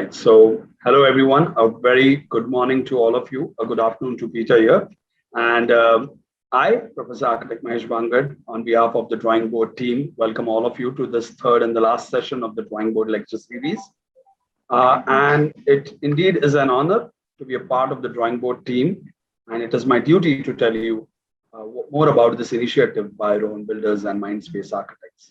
Right. So, hello everyone. A very good morning to all of you. A good afternoon to Peter here. And I, Professor Architect Mahesh Bangad, on behalf of the Drawing Board team, welcome all of you to this third and the last session of the Drawing Board lecture series. And it indeed is an honor to be a part of the Drawing Board team. And it is my duty to tell you more about this initiative by Rohan Builders and Mindspace Architects.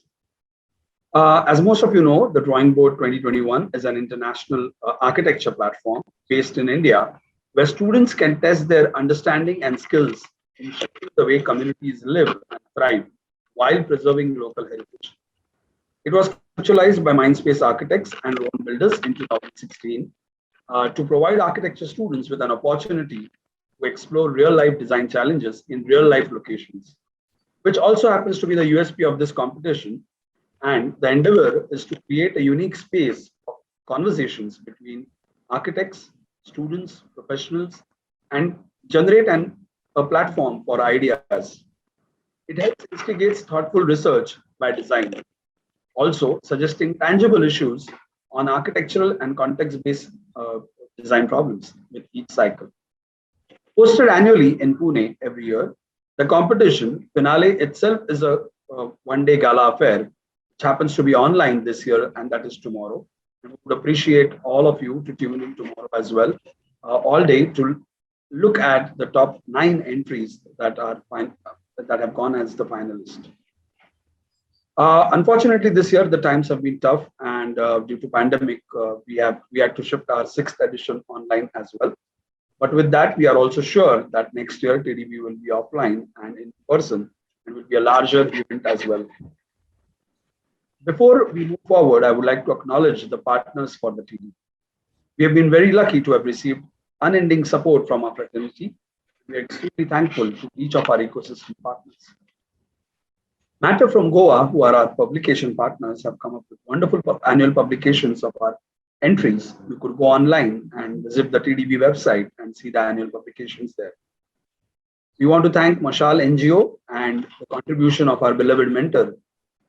As most of you know, the Drawing Board 2021 is an international architecture platform based in India, where students can test their understanding and skills in shaping the way communities live and thrive while preserving local heritage. It was conceptualized by Mindspace Architects and Rohan Builders in 2016 to provide architecture students with an opportunity to explore real-life design challenges in real-life locations, which also happens to be the USP of this competition. And the endeavor is to create a unique space of conversations between architects, students, professionals, and generate a platform for ideas. It helps instigate thoughtful research by design, also suggesting tangible issues on architectural and context-based design problems with each cycle. Hosted annually in Pune every year, the competition finale itself is a one-day gala affair, which happens to be online this year, and that is tomorrow. And we would appreciate all of you to tune in tomorrow as well, all day, to look at the top 9 entries that have gone as the finalist. Unfortunately, this year the times have been tough, and due to pandemic, we had to shift our 6th edition online as well. But with that, we are also sure that next year TDB will be offline and in person, and will be a larger event as well. Before we move forward, I would like to acknowledge the partners for the TDB. We have been very lucky to have received unending support from our fraternity. We are extremely thankful to each of our ecosystem partners. Matter from Goa, who are our publication partners, have come up with wonderful annual publications of our entries. You could go online and visit the TDB website and see the annual publications there. We want to thank Mashal NGO and the contribution of our beloved mentor,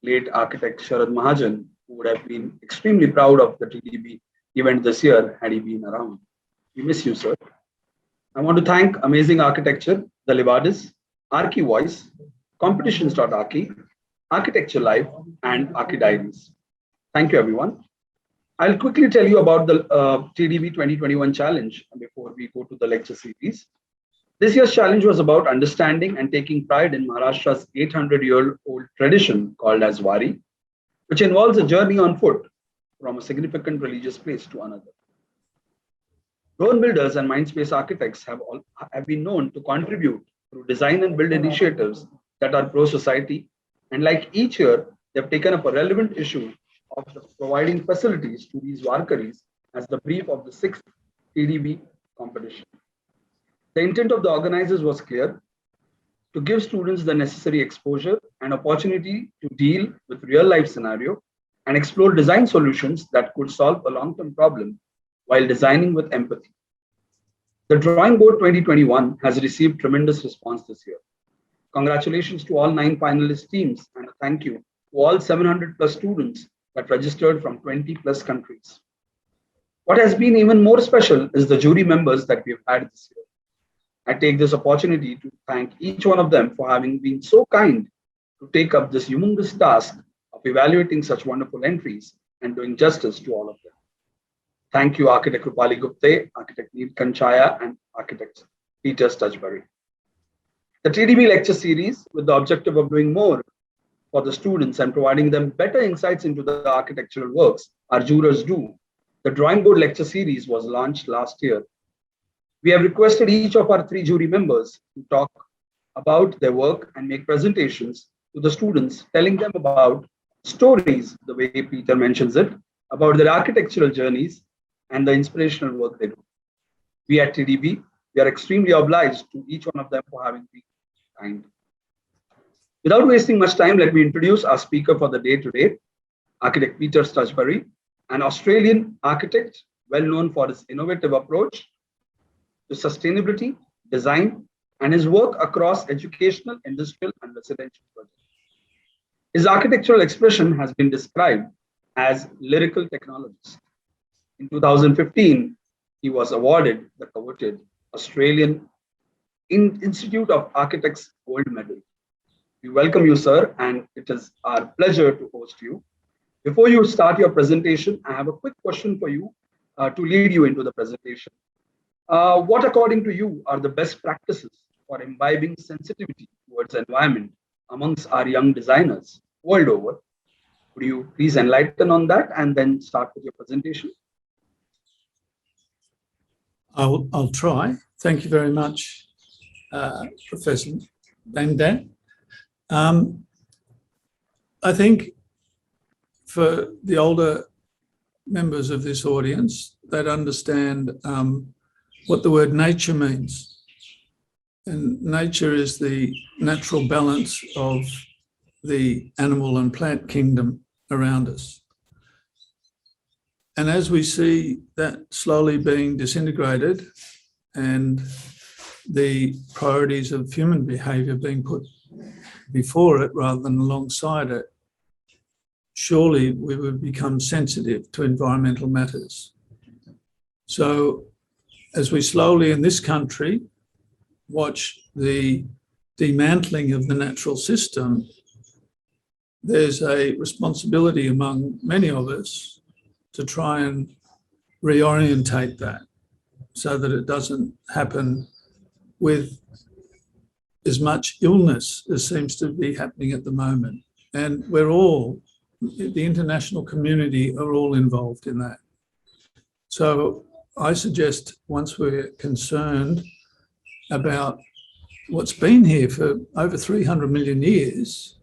late architect Sharad Mahajan, who would have been extremely proud of the TDB event this year had he been around. We miss you, sir. I want to thank Amazing Architecture, the Levadis, Archi Voice, Competitions.Archi, Architecture Live, and Archi Diaries. Thank you, everyone. I'll quickly tell you about the TDB 2021 challenge before we go to the lecture series. This year's challenge was about understanding and taking pride in Maharashtra's 800-year-old tradition called as Wari, which involves a journey on foot from a significant religious place to another. Rohan Builders and Mindspace Architects have been known to contribute through design and build initiatives that are pro-society, and like each year, they've taken up a relevant issue of providing facilities to these Warkaris as the brief of the 6th TDB competition. The intent of the organizers was clear: to give students the necessary exposure and opportunity to deal with real-life scenario and explore design solutions that could solve a long-term problem while designing with empathy. The Drawing Board 2021 has received tremendous response this year. Congratulations to all 9 finalist teams, and a thank you to all 700 plus students that registered from 20 plus countries. What has been even more special is the jury members that we've had this year. I take this opportunity to thank each one of them for having been so kind to take up this humongous task of evaluating such wonderful entries and doing justice to all of them. Thank you, Architect Rupali Gupte, Architect Neil Kanchaya, and Architect Peter Stutchbury. The TDB lecture series, with the objective of doing more for the students and providing them better insights into the architectural works our jurors do. The Drawing Board lecture series was launched last year. We have requested each of our 3 jury members to talk about their work and make presentations to the students, telling them about stories, the way Peter mentions it, about their architectural journeys and the inspirational work they do. We at TDB, we are extremely obliged to each one of them for having been kind. Without wasting much time, let me introduce our speaker for the day today, Architect Peter Stutchbury, an Australian architect well known for his innovative approach to sustainability, design, and his work across educational, industrial, and residential projects. His architectural expression has been described as lyrical technologist. In 2015, he was awarded the coveted Australian Institute of Architects Gold Medal. We welcome you, sir, and it is our pleasure to host you. Before you start your presentation, I have a quick question for you to lead you into the presentation. What, according to you, are the best practices for imbibing sensitivity towards environment amongst our young designers world over? Would you please enlighten on that and then start with your presentation? I'll try. Thank you very much, Professor Bangad. I think for the older members of this audience that understand what the word nature means. And nature is the natural balance of the animal and plant kingdom around us. And as we see that slowly being disintegrated and the priorities of human behaviour being put before it rather than alongside it, surely we would become sensitive to environmental matters. So as we slowly in this country watch the dismantling of the natural system, there's a responsibility among many of us to try and reorientate that so that it doesn't happen with as much illness as seems to be happening at the moment. And we're all, the international community are all involved in that. So I suggest once we're concerned about what's been here for over 300 million years,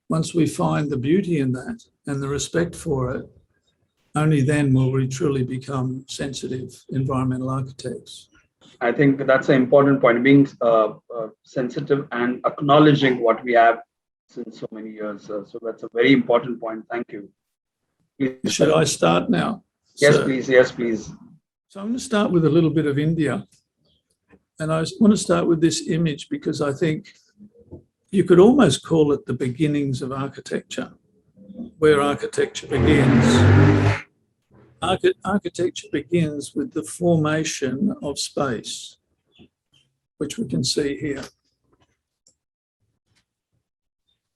once we find the beauty in that and the respect for it, only then will we truly become sensitive environmental architects. I think that's an important point, being sensitive and acknowledging what we have since so many years. So that's a very important point. Thank you. Please, should I start now? Yes, please. Yes, please. So I'm going to start with a little bit of India. And I want to start with this image because I think you could almost call it the beginnings of architecture, where architecture begins. Architecture begins with the formation of space, which we can see here.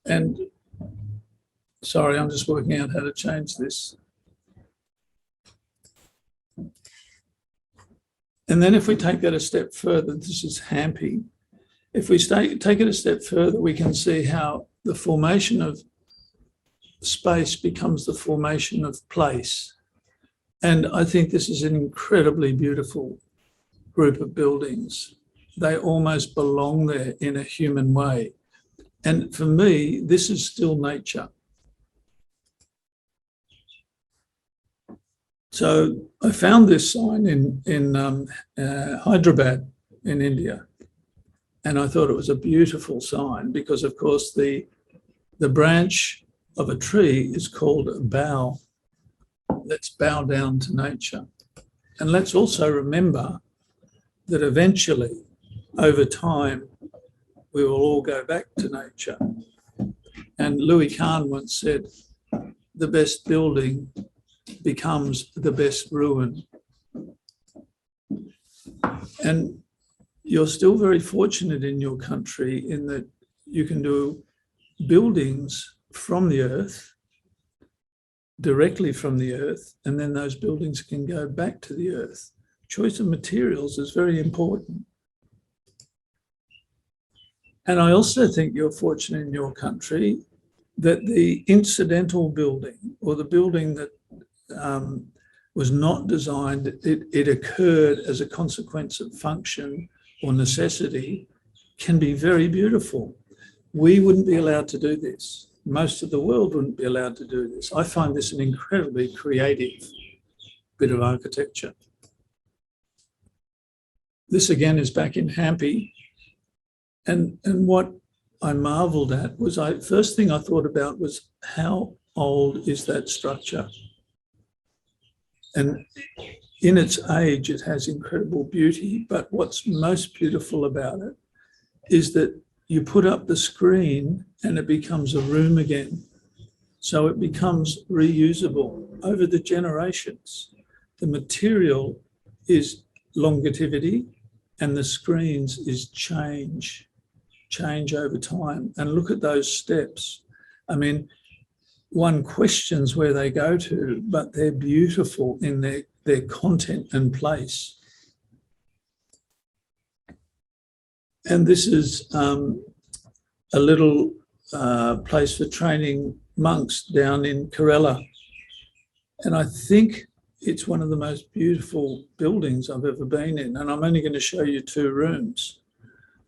And sorry, I'm just working out how to change this. And then if we take that a step further, this is Hampi. If we take it a step further, we can see how the formation of space becomes the formation of place. And I think this is an incredibly beautiful group of buildings. They almost belong there in a human way. And for me, this is still nature. So I found this sign in Hyderabad in India. And I thought it was a beautiful sign because, of course, the branch of a tree is called a bough. Let's bow down to nature. And let's also remember that eventually, over time, we will all go back to nature. And Louis Kahn once said, the best building becomes the best ruin. And you're still very fortunate in your country in that you can do buildings from the earth, directly from the earth, and then those buildings can go back to the earth. Choice of materials is very important. And I also think you're fortunate in your country that the incidental building or the building that was not designed, it occurred as a consequence of function or necessity, can be very beautiful. We wouldn't be allowed to do this. Most of the world wouldn't be allowed to do this. I find this an incredibly creative bit of architecture. This again is back in Hampi. And what I marveled at was, first thing I thought about was how old is that structure? And in its age, it has incredible beauty, but what's most beautiful about it is that you put up the screen and it becomes a room again. So it becomes reusable over the generations. the material is longevity and the screens is change over time. And look at those steps. I mean, one questions where they go to, but they're beautiful in their content and place. And this is a little place for training monks down in Kerala. And I think it's one of the most beautiful buildings I've ever been in. And I'm only going to show you 2 rooms.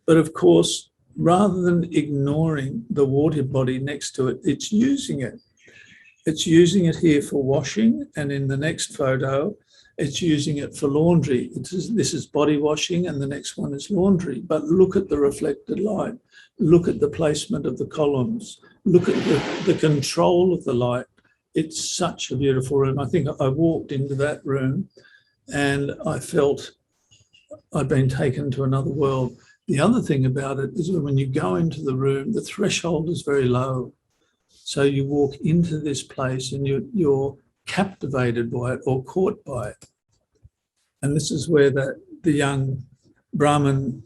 But of course, rather than ignoring the water body next to it, it's using it. It's using it here for washing. And in the next photo, it's using it for laundry. This is body washing and the next one is laundry. But look at the reflected light. Look at the placement of the columns. Look at the control of the light. It's such a beautiful room. I think I walked into that room and I felt I'd been taken to another world. The other thing about it is that when you go into the room, the threshold is very low. So you walk into this place and you're captivated by it or caught by it. And this is where the young Brahmin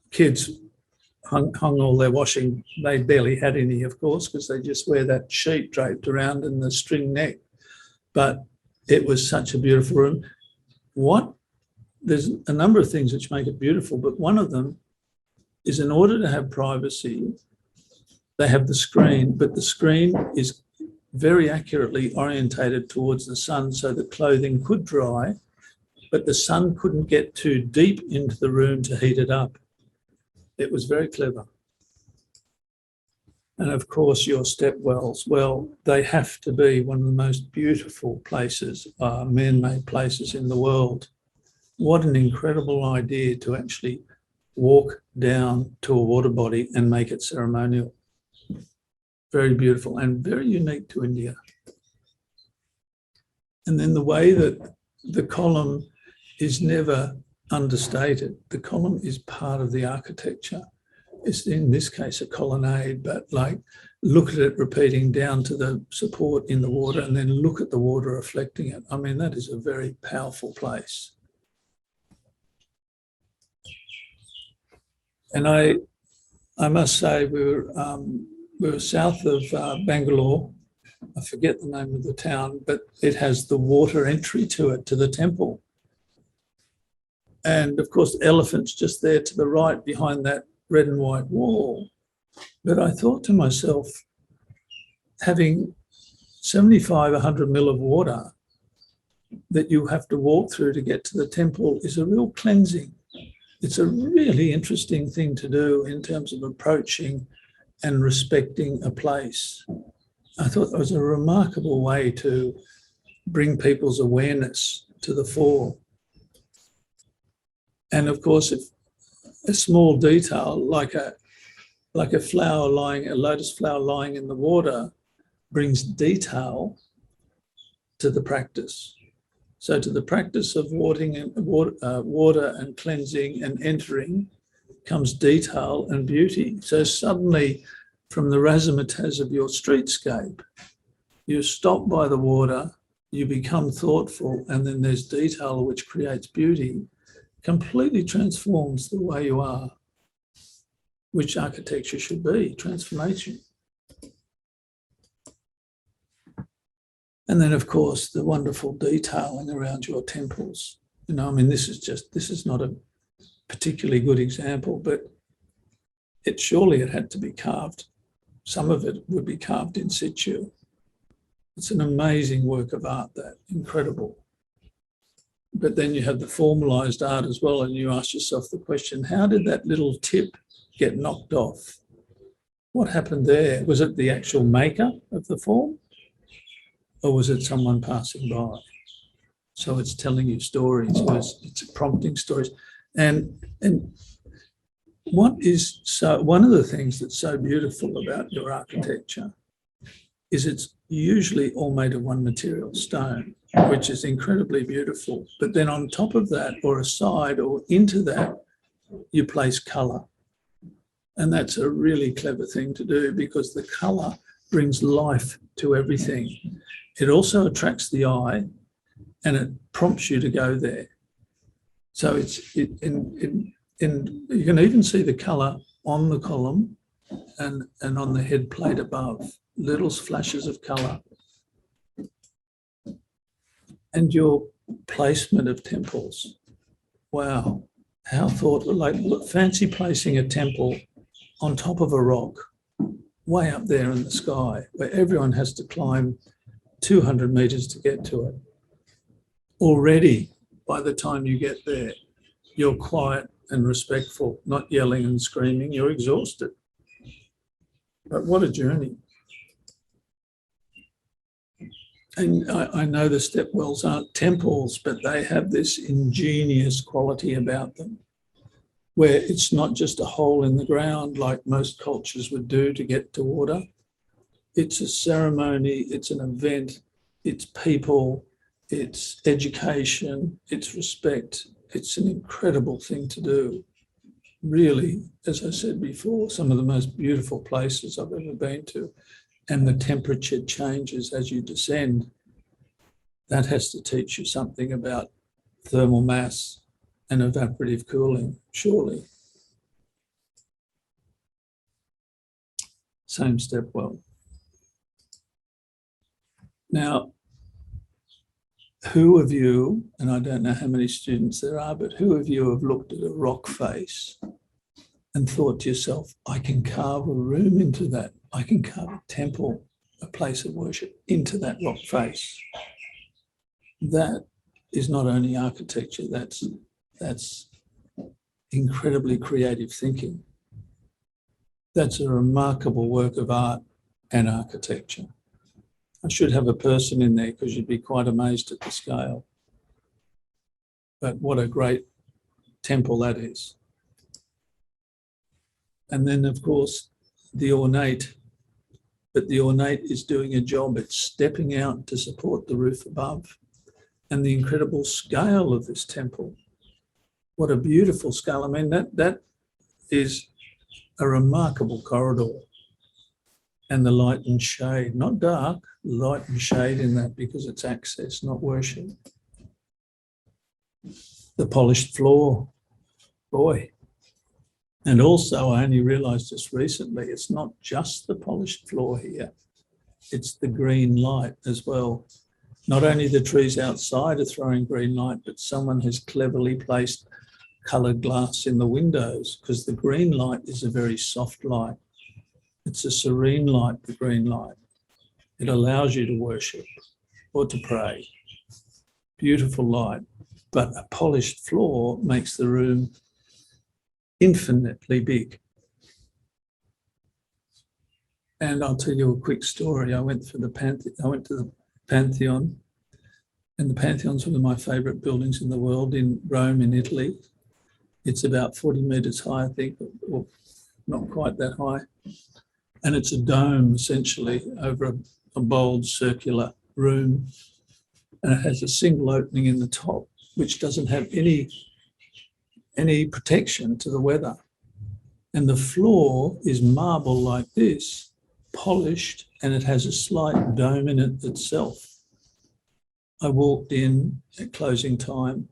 kids hung all their washing. They barely had any, of course, because they just wear that sheet draped around in the string neck. But it was such a beautiful room. There's a number of things which make it beautiful, but one of them is in order to have privacy, they have the screen, but the screen is very accurately orientated towards the sun so the clothing could dry, but the sun couldn't get too deep into the room to heat it up. It was very clever. And of course, your stepwells, well, they have to be one of the most beautiful places, man-made places in the world. What an incredible idea to actually walk down to a water body and make it ceremonial. Very beautiful and very unique to India. And then the way that the column is never understated. The column is part of the architecture. It's in this case a colonnade, but like look at it repeating down to the support in the water and then look at the water reflecting it. I mean, that is a very powerful place. And I must say we were south of Bangalore. I forget the name of the town, but it has the water entry to it, to the temple. And of course, the elephant's just there to the right behind that red and white wall. But I thought to myself, having 75, 100 mil of water that you have to walk through to get to the temple is a real cleansing. It's a really interesting thing to do in terms of approaching and respecting a place. I thought that was a remarkable way to bring people's awareness to the fore. And of course, if a small detail like a flower lying, a lotus flower lying in the water brings detail to the practice. So to the practice of water and cleansing and entering comes detail and beauty. So suddenly from the razzmatazz of your streetscape, you stop by the water, you become thoughtful, and then there's detail which creates beauty, completely transforms the way you are, which architecture should be, transformation. And then, of course, the wonderful detailing around your temples. You know, I mean, this is not a particularly good example, but surely it had to be carved. Some of it would be carved in situ. It's an amazing work of art, that, incredible. But then you have the formalized art as well, and you ask yourself the question, how did that little tip get knocked off? What happened there? Was it the actual maker of the form? Or was it someone passing by? So it's telling you stories, it's prompting stories. And one of the things that's so beautiful about your architecture is it's usually all made of one material, stone, which is incredibly beautiful. But then on top of that, or aside or into that, you place colour. And that's a really clever thing to do because the colour brings life to everything. It also attracts the eye, and it prompts you to go there. So you can even see the colour on the column and on the head plate above, little flashes of colour. And your placement of temples. Wow, how thoughtful. Like, fancy placing a temple on top of a rock, way up there in the sky, where everyone has to climb 200 metres to get to it. Already, by the time you get there, you're quiet and respectful, not yelling and screaming, you're exhausted. But what a journey. And I know the stepwells aren't temples, but they have this ingenious quality about them, where it's not just a hole in the ground like most cultures would do to get to water. It's a ceremony, it's an event, it's people, it's education, it's respect. It's an incredible thing to do. Really, as I said before, some of the most beautiful places I've ever been to. And the temperature changes as you descend. That has to teach you something about thermal mass and evaporative cooling, surely. Same stepwell. Now, who of you, and I don't know how many students there are, but who of you have looked at a rock face and thought to yourself, I can carve a room into that. I can carve a temple, a place of worship into that rock face. That is not only architecture, that's incredibly creative thinking. That's a remarkable work of art and architecture. I should have a person in there because you'd be quite amazed at the scale. But what a great temple that is. And then, of course, the ornate. But the ornate is doing a job. It's stepping out to support the roof above. And the incredible scale of this temple. What a beautiful scale. I mean, that is a remarkable corridor. And the light and shade, not dark, light and shade in that because it's access, not worship. The polished floor, boy. And also, I only realised this recently, it's not just the polished floor here, it's the green light as well. Not only the trees outside are throwing green light, but someone has cleverly placed coloured glass in the windows because the green light is a very soft light. It's a serene light, the green light. It allows you to worship or to pray. Beautiful light, but a polished floor makes the room infinitely big. And I'll tell you a quick story. I went to the Pantheon, and the Pantheon's one of my favourite buildings in the world in Rome, in Italy. It's about 40 metres high, I think, or not quite that high. And it's a dome, essentially, over a bold circular room. And it has a single opening in the top, which doesn't have any protection to the weather. And the floor is marble like this, polished, and it has a slight dome in it itself. I walked in at closing time.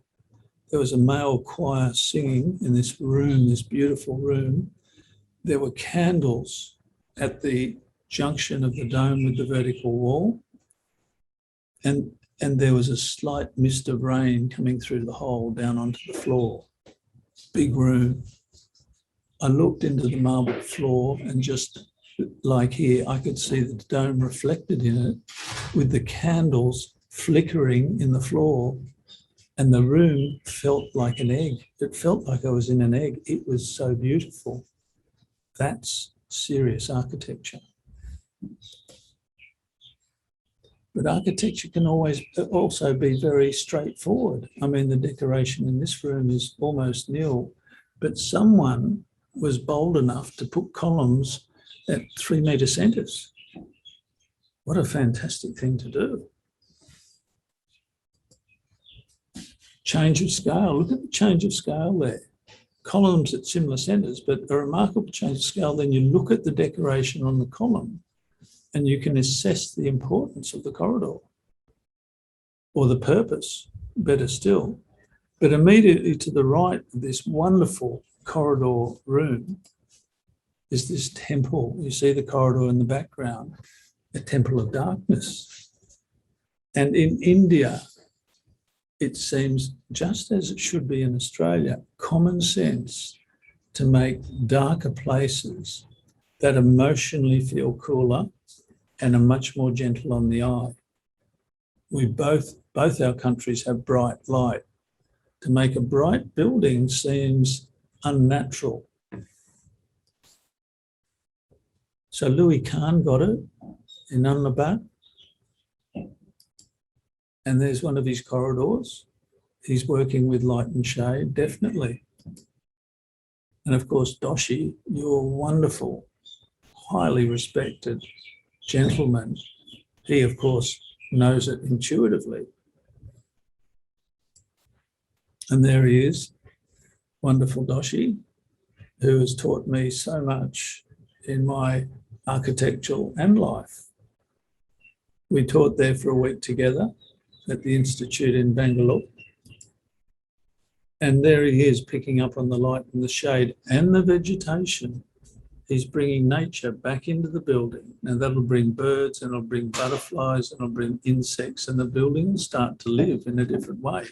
There was a male choir singing in this room, this beautiful room. There were candles at the junction of the dome with the vertical wall. And there was a slight mist of rain coming through the hole down onto the floor. Big room. I looked into the marble floor and just like here, I could see the dome reflected in it with the candles flickering in the floor. And the room felt like an egg. It felt like I was in an egg. It was so beautiful. That's serious architecture. But architecture can also be very straightforward. I mean, the decoration in this room is almost nil, but someone was bold enough to put columns at 3 metre centres. What a fantastic thing to do. Change of scale. Look at the change of scale there. Columns at similar centres, but a remarkable change of scale. Then you look at the decoration on the column and you can assess the importance of the corridor. or the purpose, better still. But immediately to the right of this wonderful corridor room is this temple. You see the corridor in the background, a temple of darkness. And in India, it seems, just as it should be in Australia, common sense to make darker places that emotionally feel cooler and are much more gentle on the eye. We both our countries have bright light. To make a bright building seems unnatural. So Louis Kahn got it in Ahmedabad. And there's one of his corridors. He's working with light and shade, definitely. And of course, Doshi, you're wonderful, highly respected gentleman. He, of course, knows it intuitively. And there he is, wonderful Doshi, who has taught me so much in my architectural and life. We taught there for a week together at the Institute in Bangalore. And there he is, picking up on the light and the shade and the vegetation. He's bringing nature back into the building. Now that'll bring birds and it'll bring butterflies and it'll bring insects, and the building will start to live in a different way.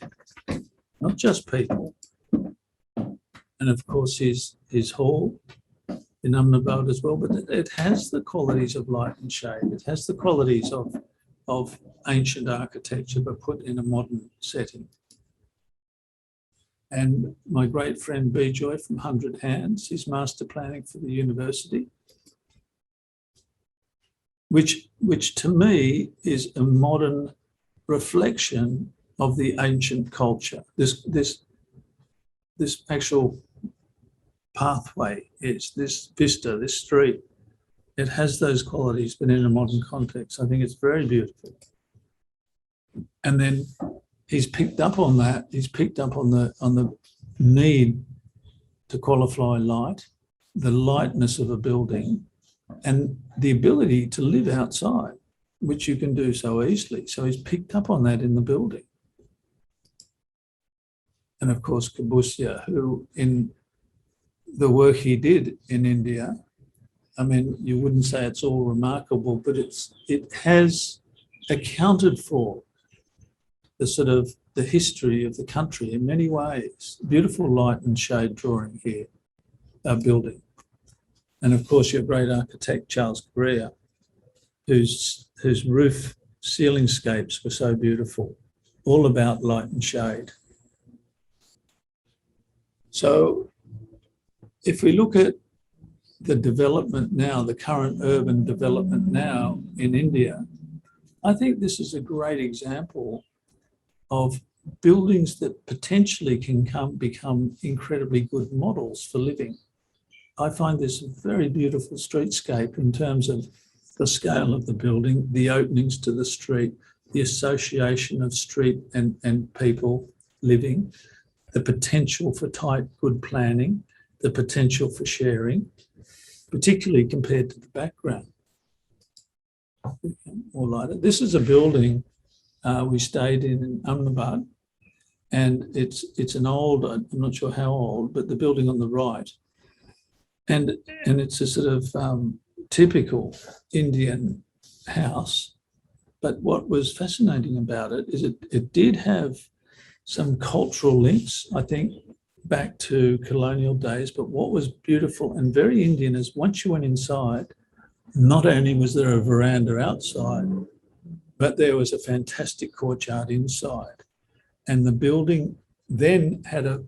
Not just people. And of course his hall in Ahmedabad as well, but it has the qualities of light and shade. It has the qualities of ancient architecture, but put in a modern setting. And my great friend Bijoy from 100 Hands, he's master planning for the university, which to me is a modern reflection of the ancient culture. This actual pathway, it's this vista, this street, it has those qualities, but in a modern context. I think it's very beautiful. And then he's picked up on that. He's picked up on the need to qualify light, the lightness of a building, and the ability to live outside, which you can do so easily. So he's picked up on that in the building. And of course, Kabusia, who in the work he did in India, I mean, you wouldn't say it's all remarkable, but it has accounted for the sort of the history of the country in many ways. Beautiful light and shade drawing here, building. And of course, your great architect, Charles Correa, whose roof ceiling scapes were so beautiful, all about light and shade. So if we look at the development now, the current urban development now in India, I think this is a great example of buildings that potentially can become incredibly good models for living. I find this a very beautiful streetscape in terms of the scale of the building, the openings to the street, the association of street and people living, the potential for tight, good planning, the potential for sharing, particularly compared to the background. More lighter. This is a building we stayed in Ahmedabad, and it's an old, I'm not sure how old, but the building on the right, and it's a sort of typical Indian house. But what was fascinating about it is it did have some cultural links, I think, back to colonial days. But what was beautiful and very Indian is once you went inside, not only was there a veranda outside, but there was a fantastic courtyard inside. And the building then had a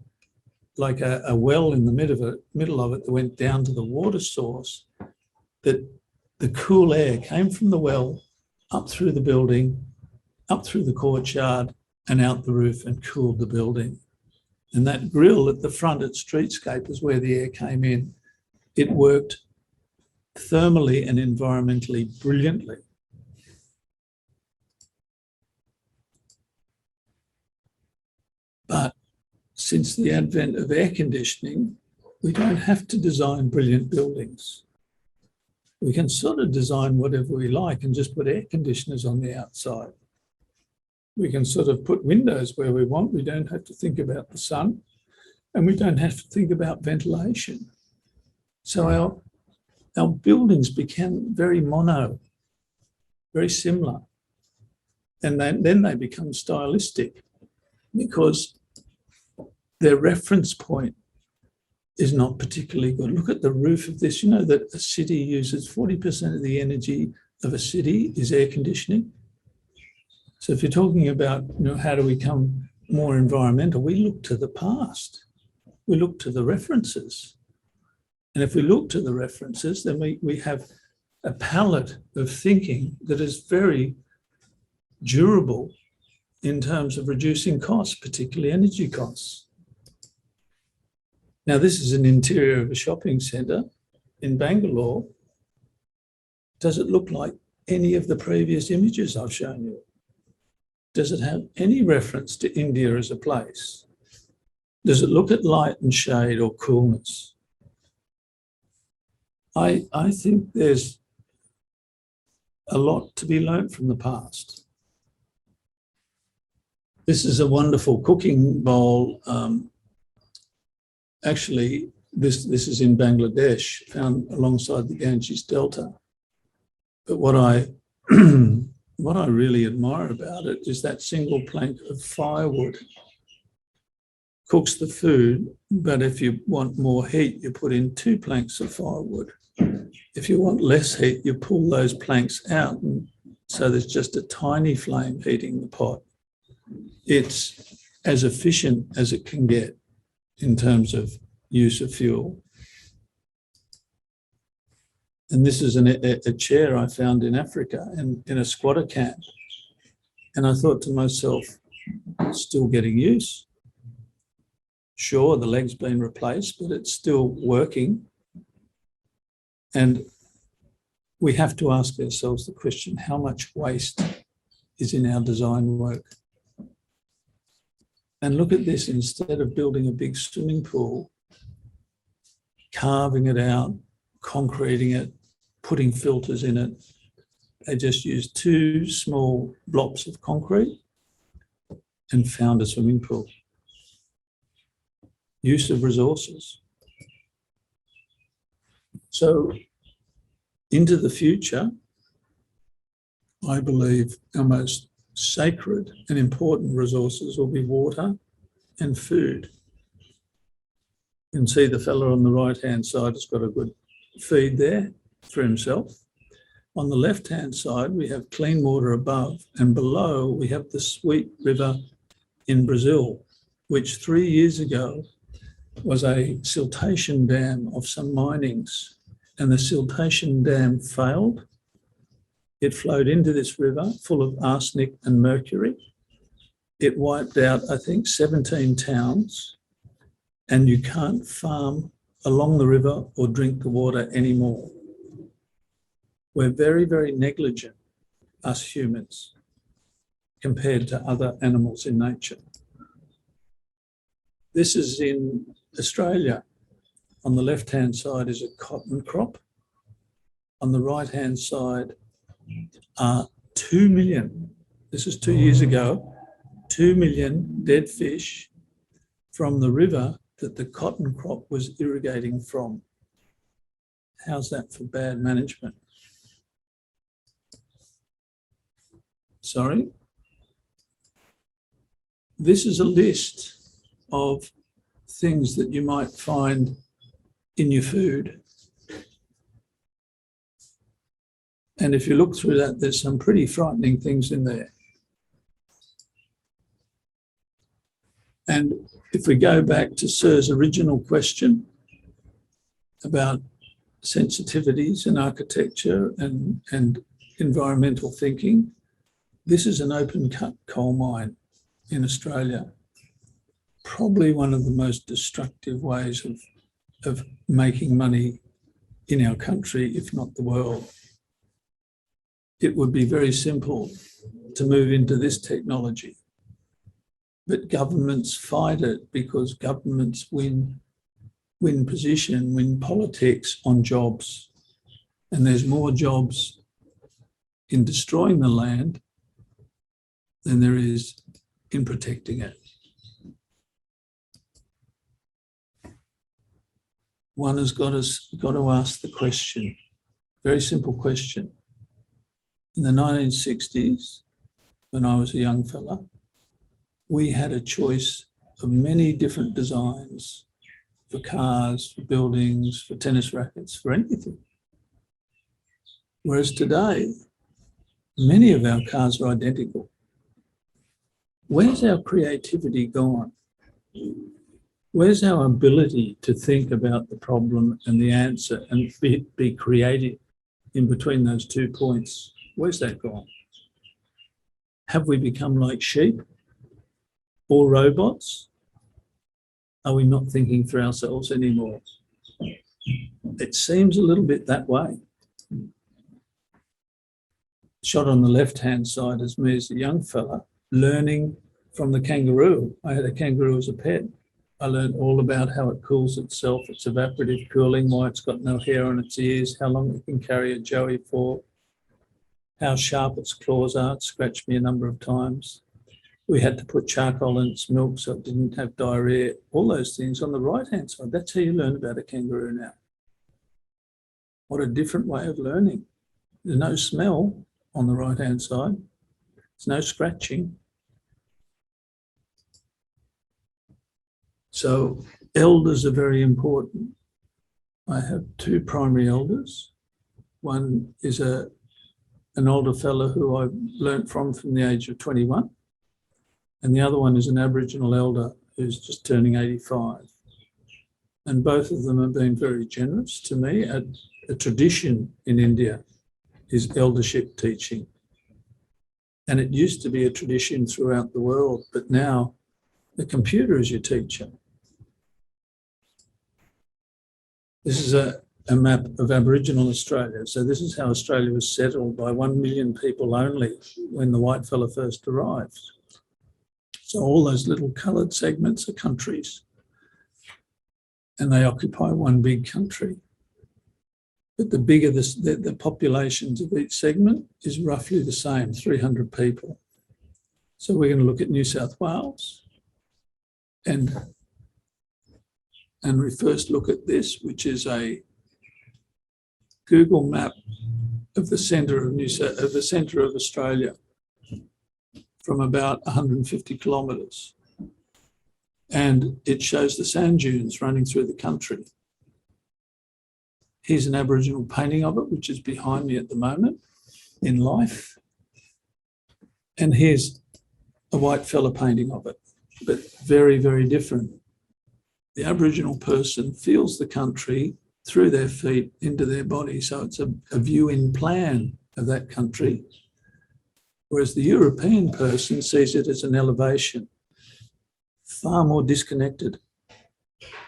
well in the middle of it that went down to the water source, that the cool air came from the well, up through the building, up through the courtyard, and out the roof and cooled the building. And that grill at the front at Streetscape is where the air came in. It worked thermally and environmentally brilliantly. But since the advent of air conditioning, we don't have to design brilliant buildings. We can sort of design whatever we like and just put air conditioners on the outside. We can sort of put windows where we want. We don't have to think about the sun, and we don't have to think about ventilation. So our buildings became very mono, very similar. And then they become stylistic because their reference point is not particularly good. Look at the roof of this. You know that a city uses 40% of the energy of a city is air conditioning. So if you're talking about, how do we become more environmental, we look to the past. We look to the references. And if we look to the references, then we have a palette of thinking that is very durable in terms of reducing costs, particularly energy costs. Now, this is an interior of a shopping centre in Bangalore. Does it look like any of the previous images I've shown you? Does it have any reference to India as a place? Does it look at light and shade or coolness? I think there's a lot to be learnt from the past. This is a wonderful cooking bowl. Actually, this is in Bangladesh, found alongside the Ganges Delta. But what I really admire about it is that single plank of firewood. Cooks the food, but if you want more heat, you put in 2 planks of firewood. If you want less heat, you pull those planks out, and so there's just a tiny flame heating the pot. It's as efficient as it can get in terms of use of fuel. And this is a chair I found in Africa in a squatter camp. And I thought to myself, still getting use. Sure, the leg's been replaced, but it's still working. And we have to ask ourselves the question, how much waste is in our design work? And look at this, instead of building a big swimming pool, carving it out, concreting it, putting filters in it, they just used 2 small blocks of concrete and found a swimming pool. Use of resources. So into the future, I believe our most sacred and important resources will be water and food. You can see the fella on the right-hand side has got a good feed there for himself. On the left-hand side, we have clean water above, and below we have the Sweet River in Brazil, which 3 years ago was a siltation dam of some minings, and the siltation dam failed. It flowed into this river full of arsenic and mercury. It wiped out, I think, 17 towns, and you can't farm along the river or drink the water anymore. We're very, very negligent, us humans, compared to other animals in nature. This is in Australia. On the left-hand side is a cotton crop. On the right-hand side are 2 million, this is 2 years ago, 2 million dead fish from the river that the cotton crop was irrigating from. How's that for bad management? Sorry. This is a list of things that you might find in your food. And if you look through that, there's some pretty frightening things in there. And if we go back to Sir's original question about sensitivities in architecture and environmental thinking, this is an open cut coal mine in Australia. Probably one of the most destructive ways of making money in our country, if not the world. It would be very simple to move into this technology, but governments fight it because governments win position, win politics on jobs. And there's more jobs in destroying the land than there is in protecting it. One has got to ask the question, very simple question. In the 1960s, when I was a young fella, we had a choice of many different designs for cars, for buildings, for tennis rackets, for anything. Whereas today, many of our cars are identical. Where's our creativity gone? Where's our ability to think about the problem and the answer and be creative in between those 2 points? Where's that gone? Have we become like sheep or robots? Are we not thinking for ourselves anymore? It seems a little bit that way. Shot on the left-hand side is me as a young fella learning from the kangaroo. I had a kangaroo as a pet. I learned all about how it cools itself, its evaporative cooling, why it's got no hair on its ears, how long it can carry a joey for, how sharp its claws are. It scratched me a number of times. We had to put charcoal in its milk so it didn't have diarrhea. All those things on the right-hand side. That's how you learn about a kangaroo now. What a different way of learning. There's no smell on the right-hand side. There's no scratching. So elders are very important. I have 2 primary elders. One is an older fellow who I learnt from the age of 21. And the other one is an Aboriginal elder who's just turning 85. And both of them have been very generous to me. A tradition in India is eldership teaching. And it used to be a tradition throughout the world, but now the computer is your teacher. This is a map of Aboriginal Australia. So this is how Australia was settled by 1 million people only when the white fella first arrived. So all those little coloured segments are countries, and they occupy one big country. But the bigger the populations of each segment is roughly the same, 300 people. So we're going to look at New South Wales, and we first look at this, which is a Google map of the centre of Australia, from about 150 kilometres. And it shows the sand dunes running through the country. Here's an Aboriginal painting of it, which is behind me at the moment in life. And here's a white fella painting of it, but very, very different. The Aboriginal person feels the country through their feet into their body. So it's a view in plan of that country. Whereas the European person sees it as an elevation, far more disconnected,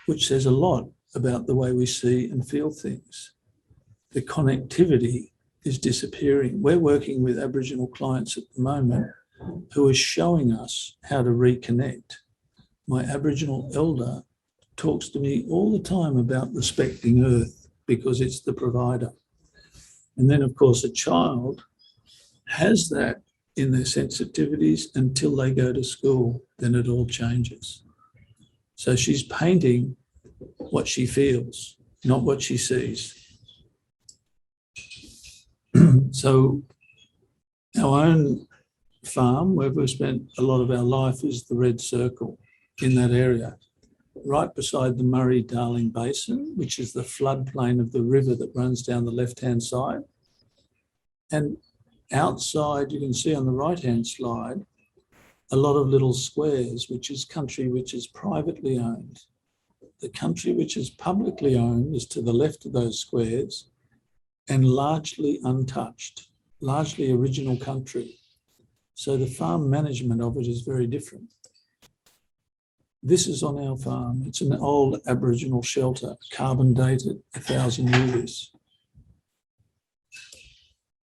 which says a lot about the way we see and feel things. The connectivity is disappearing. We're working with Aboriginal clients at the moment who are showing us how to reconnect. My Aboriginal elder talks to me all the time about respecting Earth because it's the provider. And then, of course, a child has that in their sensitivities until they go to school, then it all changes. So she's painting what she feels, not what she sees. So our own farm, where we've spent a lot of our life, is the red circle in that area, right beside the Murray-Darling Basin, which is the floodplain of the river that runs down the left-hand side. And outside, you can see on the right-hand slide, a lot of little squares, which is country which is privately owned. The country which is publicly owned is to the left of those squares and largely untouched, largely original country. So the farm management of it is very different. This is on our farm. It's an old Aboriginal shelter, carbon dated 1,000 years.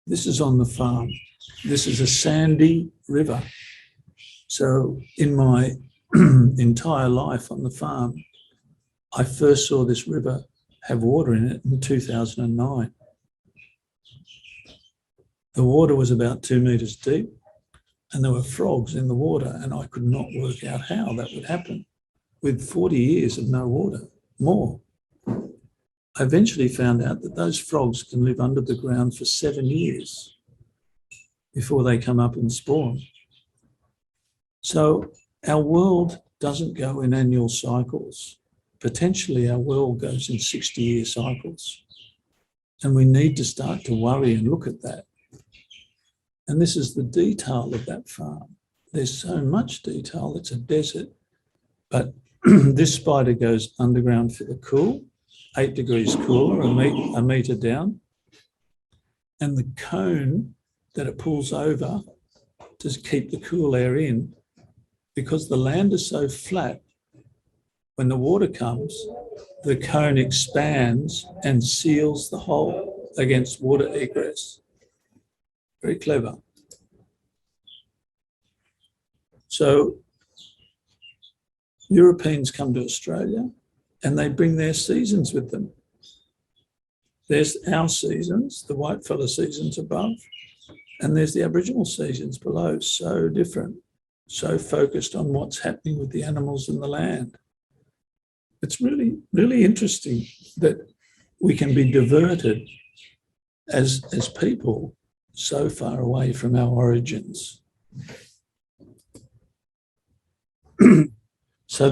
This is on the farm. This is a sandy river. So in my entire life on the farm, I first saw this river have water in it in 2009. The water was about 2 metres deep. and there were frogs in the water, and I could not work out how that would happen with 40 years of no water, more. I eventually found out that those frogs can live under the ground for 7 years before they come up and spawn. So our world doesn't go in annual cycles. Potentially our world goes in 60-year cycles. And we need to start to worry and look at that. And this is the detail of that farm. There's so much detail, it's a desert. But this spider goes underground for the cool, 8 degrees cooler, a metre down. And the cone that it pulls over to keep the cool air in, because the land is so flat, when the water comes, the cone expands and seals the hole against water egress. Very clever. So Europeans come to Australia and they bring their seasons with them. There's our seasons, the whitefella seasons above, and there's the Aboriginal seasons below, so different, so focused on what's happening with the animals and the land. It's really, really interesting that we can be diverted as people so far away from our origins. So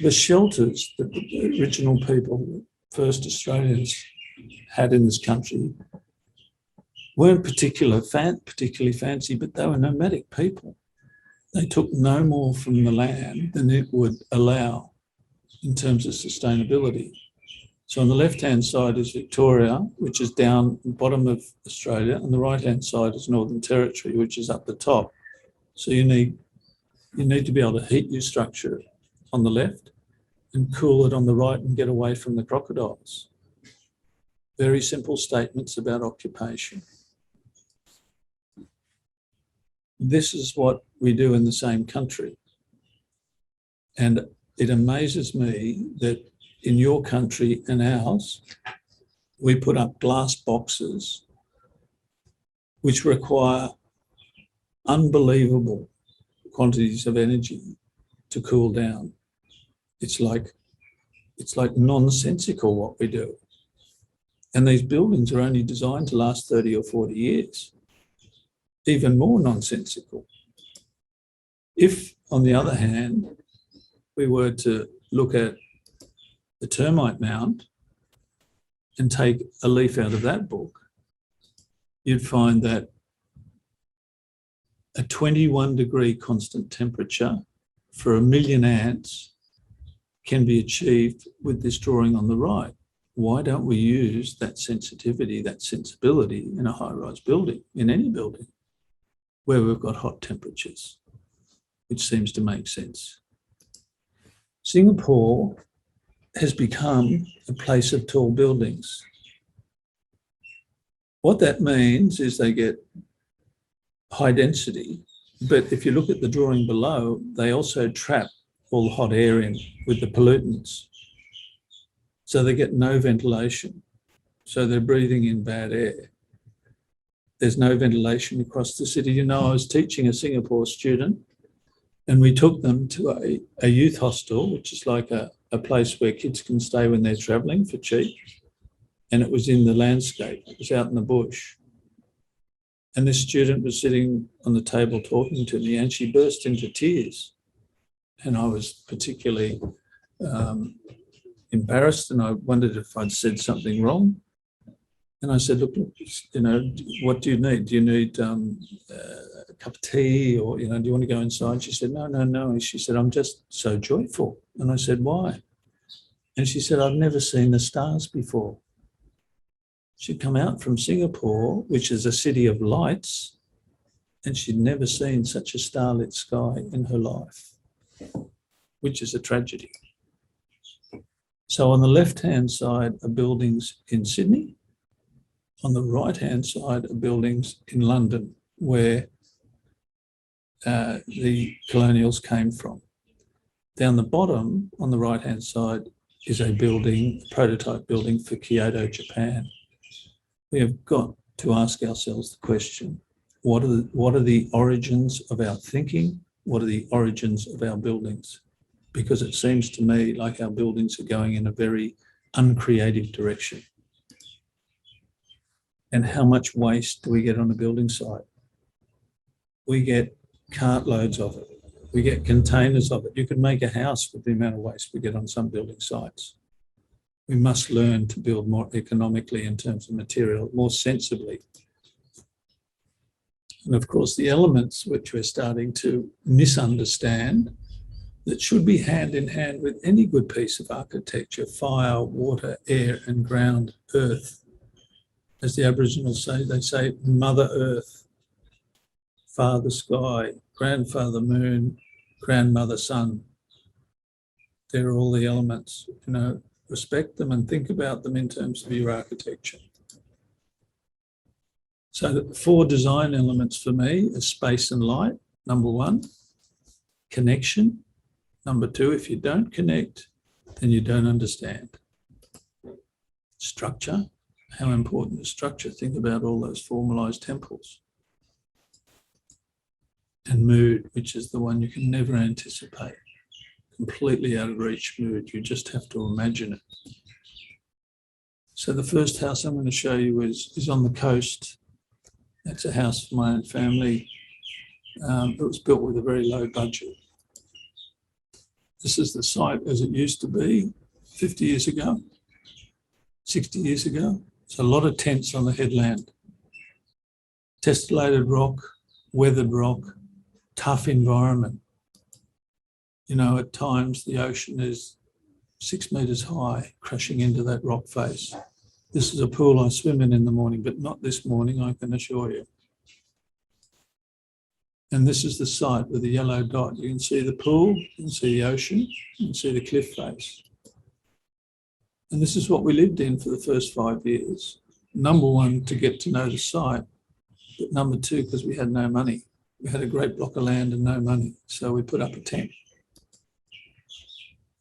the shelters that the original people, first Australians, had in this country weren't particularly fancy, but they were nomadic people. They took no more from the land than it would allow in terms of sustainability. So on the left-hand side is Victoria, which is down the bottom of Australia, and the right-hand side is Northern Territory, which is up the top. So you need to be able to heat your structure on the left and cool it on the right and get away from the crocodiles. Very simple statements about occupation. This is what we do in the same country. And it amazes me that in your country and ours, we put up glass boxes which require unbelievable quantities of energy to cool down. It's like nonsensical what we do. And these buildings are only designed to last 30 or 40 years. Even more nonsensical. If, on the other hand, we were to look at the termite mound and take a leaf out of that book, you'd find that a 21-degree constant temperature for 1 million ants can be achieved with this drawing on the right. Why don't we use that sensitivity, that sensibility in a high-rise building, in any building, where we've got hot temperatures, which seems to make sense. Singapore has become a place of tall buildings. What that means is they get high density, but if you look at the drawing below, they also trap all the hot air in with the pollutants. So they get no ventilation. So they're breathing in bad air. There's no ventilation across the city. You know, I was teaching a Singapore student and we took them to a youth hostel, which is like a place where kids can stay when they're travelling for cheap. And it was in the landscape. It was out in the bush. And this student was sitting on the table talking to me and she burst into tears. And I was particularly embarrassed and I wondered if I'd said something wrong. And I said, look, you know, what do you need? Do you need a cup of tea or, you know, do you want to go inside? She said, no. And she said, I'm just so joyful. And I said, why? And she said, I've never seen the stars before. She'd come out from Singapore, which is a city of lights, and she'd never seen such a starlit sky in her life, which is a tragedy. So on the left-hand side are buildings in Sydney. On the right-hand side are buildings in London, where the colonials came from. Down the bottom, on the right-hand side, is a building, a prototype building for Kyoto, Japan. We have got to ask ourselves the question, what are the origins of our thinking? What are the origins of our buildings? Because it seems to me like our buildings are going in a very uncreative direction. And how much waste do we get on a building site? We get cartloads of it. We get containers of it. You can make a house with the amount of waste we get on some building sites. We must learn to build more economically in terms of material, more sensibly. And of course, the elements which we're starting to misunderstand that should be hand in hand with any good piece of architecture: fire, water, air and ground, earth. As the Aboriginals say, they say Mother Earth, Father Sky, Grandfather Moon, Grandmother Sun. They're all the elements, respect them and think about them in terms of your architecture. So the 4 design elements for me are space and light, number 1, connection, number 2, if you don't connect, then you don't understand. Structure, how important is structure? Think about all those formalized temples. And mood, which is the one you can never anticipate. Completely out of reach mood, you just have to imagine it. So the first house I'm going to show you is on the coast. That's a house for my own family. It was built with a very low budget. This is the site as it used to be 50 years ago, 60 years ago. It's a lot of tents on the headland. Tesselated rock, weathered rock, tough environment. At times the ocean is 6 metres high, crashing into that rock face. This is a pool I swim in the morning, but not this morning, I can assure you. And this is the site with the yellow dot. You can see the pool, you can see the ocean, you can see the cliff face. And this is what we lived in for the first 5 years. Number 1, to get to know the site, but number 2, because we had no money. We had a great block of land and no money, so we put up a tent.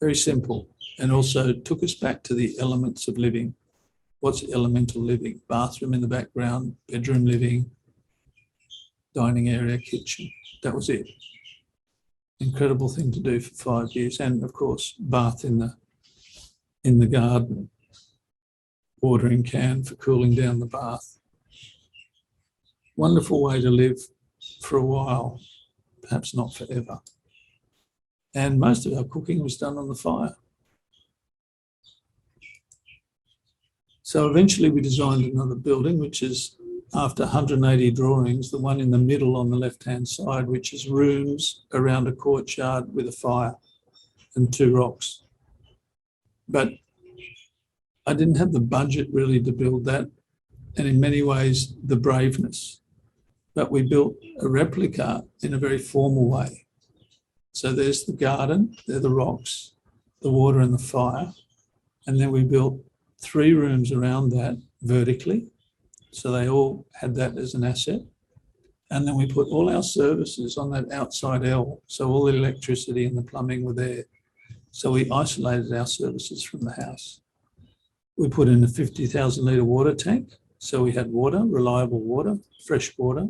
Very simple, and also took us back to the elements of living. What's elemental living? Bathroom in the background, bedroom living, dining area, kitchen. That was it. Incredible thing to do for 5 years. And of course, bath in the garden, watering can for cooling down the bath. Wonderful way to live for a while, perhaps not forever. And most of our cooking was done on the fire. So eventually we designed another building, which is, after 180 drawings, the one in the middle on the left-hand side, which is rooms around a courtyard with a fire and 2 rocks. But I didn't have the budget really to build that, and in many ways the braveness. But we built a replica in a very formal way. So there's the garden, there are the rocks, the water and the fire, and then we built 3 rooms around that vertically. So they all had that as an asset. And then we put all our services on that outside L. So all the electricity and the plumbing were there. So we isolated our services from the house. We put in a 50,000 litre water tank. So we had water, reliable water, fresh water.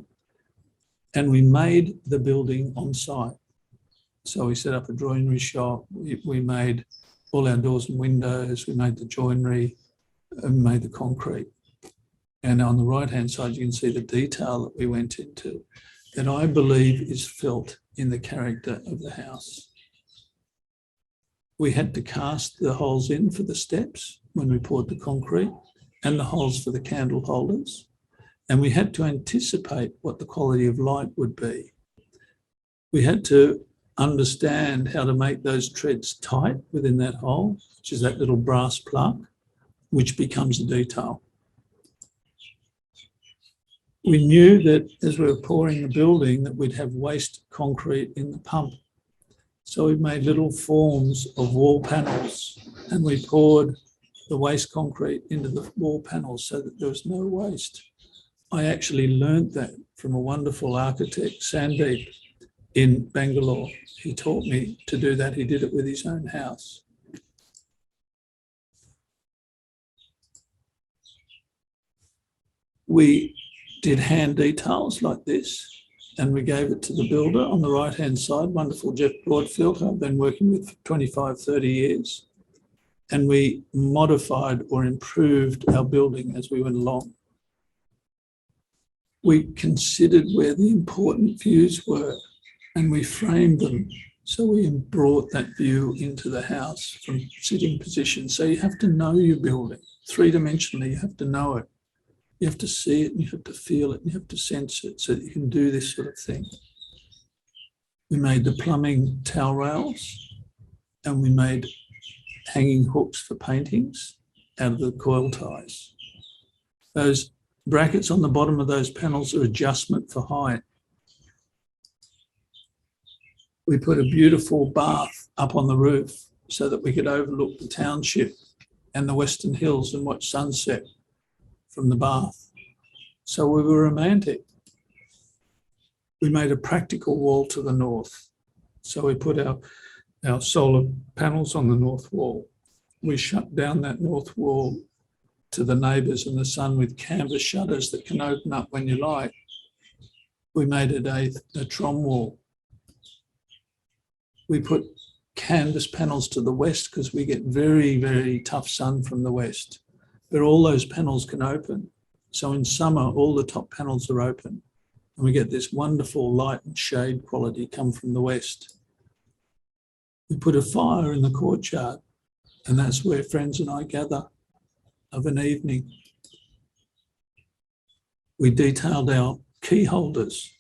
And we made the building on site. So we set up a joinery shop. We made all our doors and windows. We made the joinery and made the concrete. And on the right-hand side, you can see the detail that we went into that I believe is felt in the character of the house. We had to cast the holes in for the steps when we poured the concrete and the holes for the candle holders. And we had to anticipate what the quality of light would be. We had to understand how to make those treads tight within that hole, which is that little brass plug, which becomes a detail. We knew that as we were pouring the building that we'd have waste concrete in the pump. So we made little forms of wall panels and we poured the waste concrete into the wall panels so that there was no waste. I actually learned that from a wonderful architect, Sandeep, in Bangalore. He taught me to do that. He did it with his own house. We did hand details like this, and we gave it to the builder on the right-hand side, wonderful Jeff Broadfield, who I've been working with for 25, 30 years. And we modified or improved our building as we went along. We considered where the important views were and we framed them. So we brought that view into the house from sitting position. So you have to know your building. Three-dimensionally, you have to know it. You have to see it, and you have to feel it, and you have to sense it so that you can do this sort of thing. We made the plumbing towel rails, and we made hanging hooks for paintings out of the coil ties. Those brackets on the bottom of those panels are adjustment for height. We put a beautiful bath up on the roof so that we could overlook the township and the Western Hills and watch sunset from the bath. So we were romantic. We made a practical wall to the north. So we put our solar panels on the north wall. We shut down that north wall to the neighbours and the sun with canvas shutters that can open up when you like. We made it a trom wall. We put canvas panels to the west because we get very, very tough sun from the west, but all those panels can open. So in summer, all the top panels are open and we get this wonderful light and shade quality come from the west. We put a fire in the courtyard, and that's where friends and I gather of an evening. We detailed our key holders.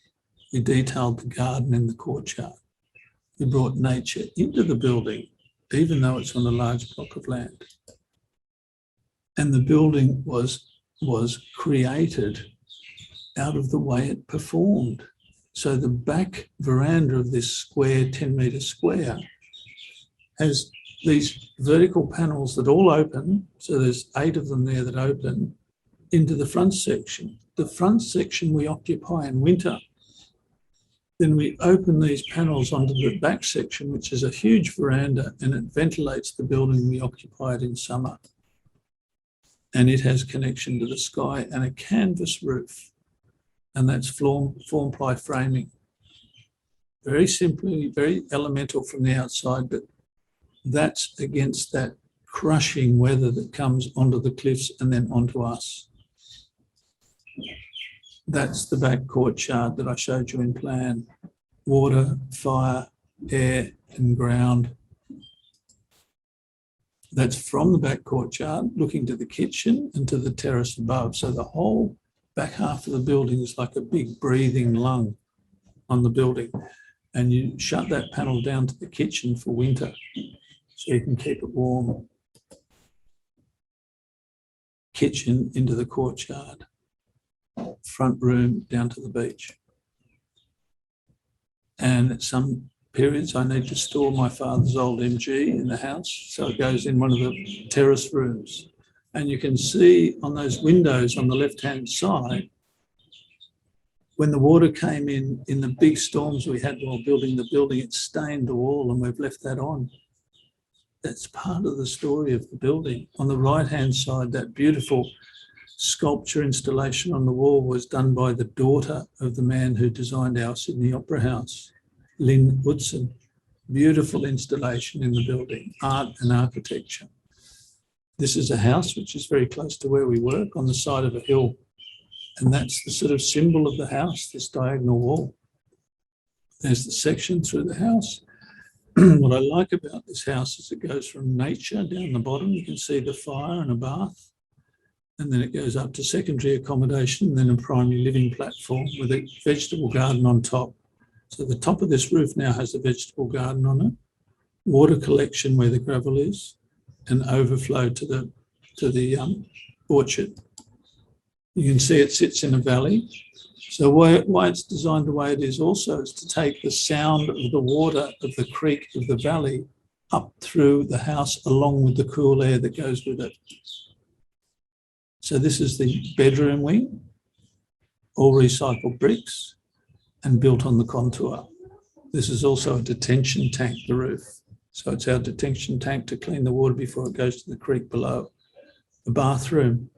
We detailed the garden in the courtyard. We brought nature into the building, even though it's on a large block of land. And the building was created out of the way it performed. So the back veranda of this square, 10-metre square, has these vertical panels that all open. So there's 8 of them there that open into the front section. The front section we occupy in winter. Then we open these panels onto the back section, which is a huge veranda, and it ventilates the building we occupy it in summer. And it has connection to the sky and a canvas roof. And that's form ply framing. Very simply, very elemental from the outside, but that's against that crushing weather that comes onto the cliffs and then onto us. That's the back courtyard that I showed you in plan. Water, fire, air and ground. That's from the back courtyard looking to the kitchen and to the terrace above. So the whole back half of the building is like a big breathing lung on the building. And you shut that panel down to the kitchen for winter so you can keep it warm. Kitchen into the courtyard. Front room down to the beach. And at some periods I need to store my father's old MG in the house, so it goes in one of the terrace rooms. And you can see on those windows on the left-hand side, when the water came in the big storms we had while building the building, it stained the wall and we've left that on. That's part of the story of the building. On the right-hand side, that beautiful sculpture installation on the wall was done by the daughter of the man who designed our Sydney Opera House, Lynn Woodson. Beautiful installation in the building, art and architecture. This is a house which is very close to where we work, on the side of a hill. And that's the sort of symbol of the house, this diagonal wall. There's the section through the house. What I like about this house is it goes from nature down the bottom. You can see the fire and a bath. And then it goes up to secondary accommodation, and then a primary living platform with a vegetable garden on top. So the top of this roof now has a vegetable garden on it, water collection where the gravel is, and overflow to the orchard. You can see it sits in a valley. So why it's designed the way it is also is to take the sound of the water of the creek of the valley up through the house along with the cool air that goes with it. So this is the bedroom wing, all recycled bricks and built on the contour. This is also a detention tank, the roof. So it's our detention tank to clean the water before it goes to the creek below. The bathroom.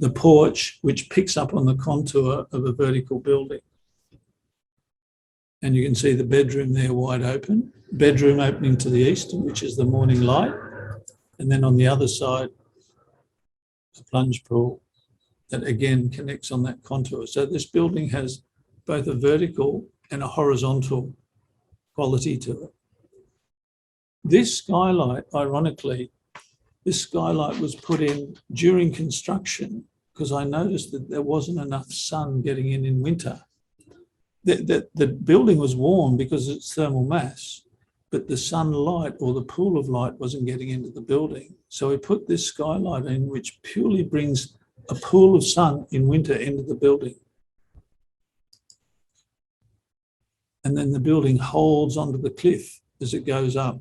the porch, which picks up on the contour of a vertical building. And you can see the bedroom there wide open, bedroom opening to the east, which is the morning light. And then on the other side, a plunge pool that again connects on that contour. So this building has both a vertical and a horizontal quality to it. This skylight, ironically, this skylight was put in during construction because I noticed that there wasn't enough sun getting in winter. The building was warm because it's thermal mass, but the sunlight or the pool of light wasn't getting into the building. So we put this skylight in, which purely brings a pool of sun in winter into the building. And then the building holds onto the cliff as it goes up.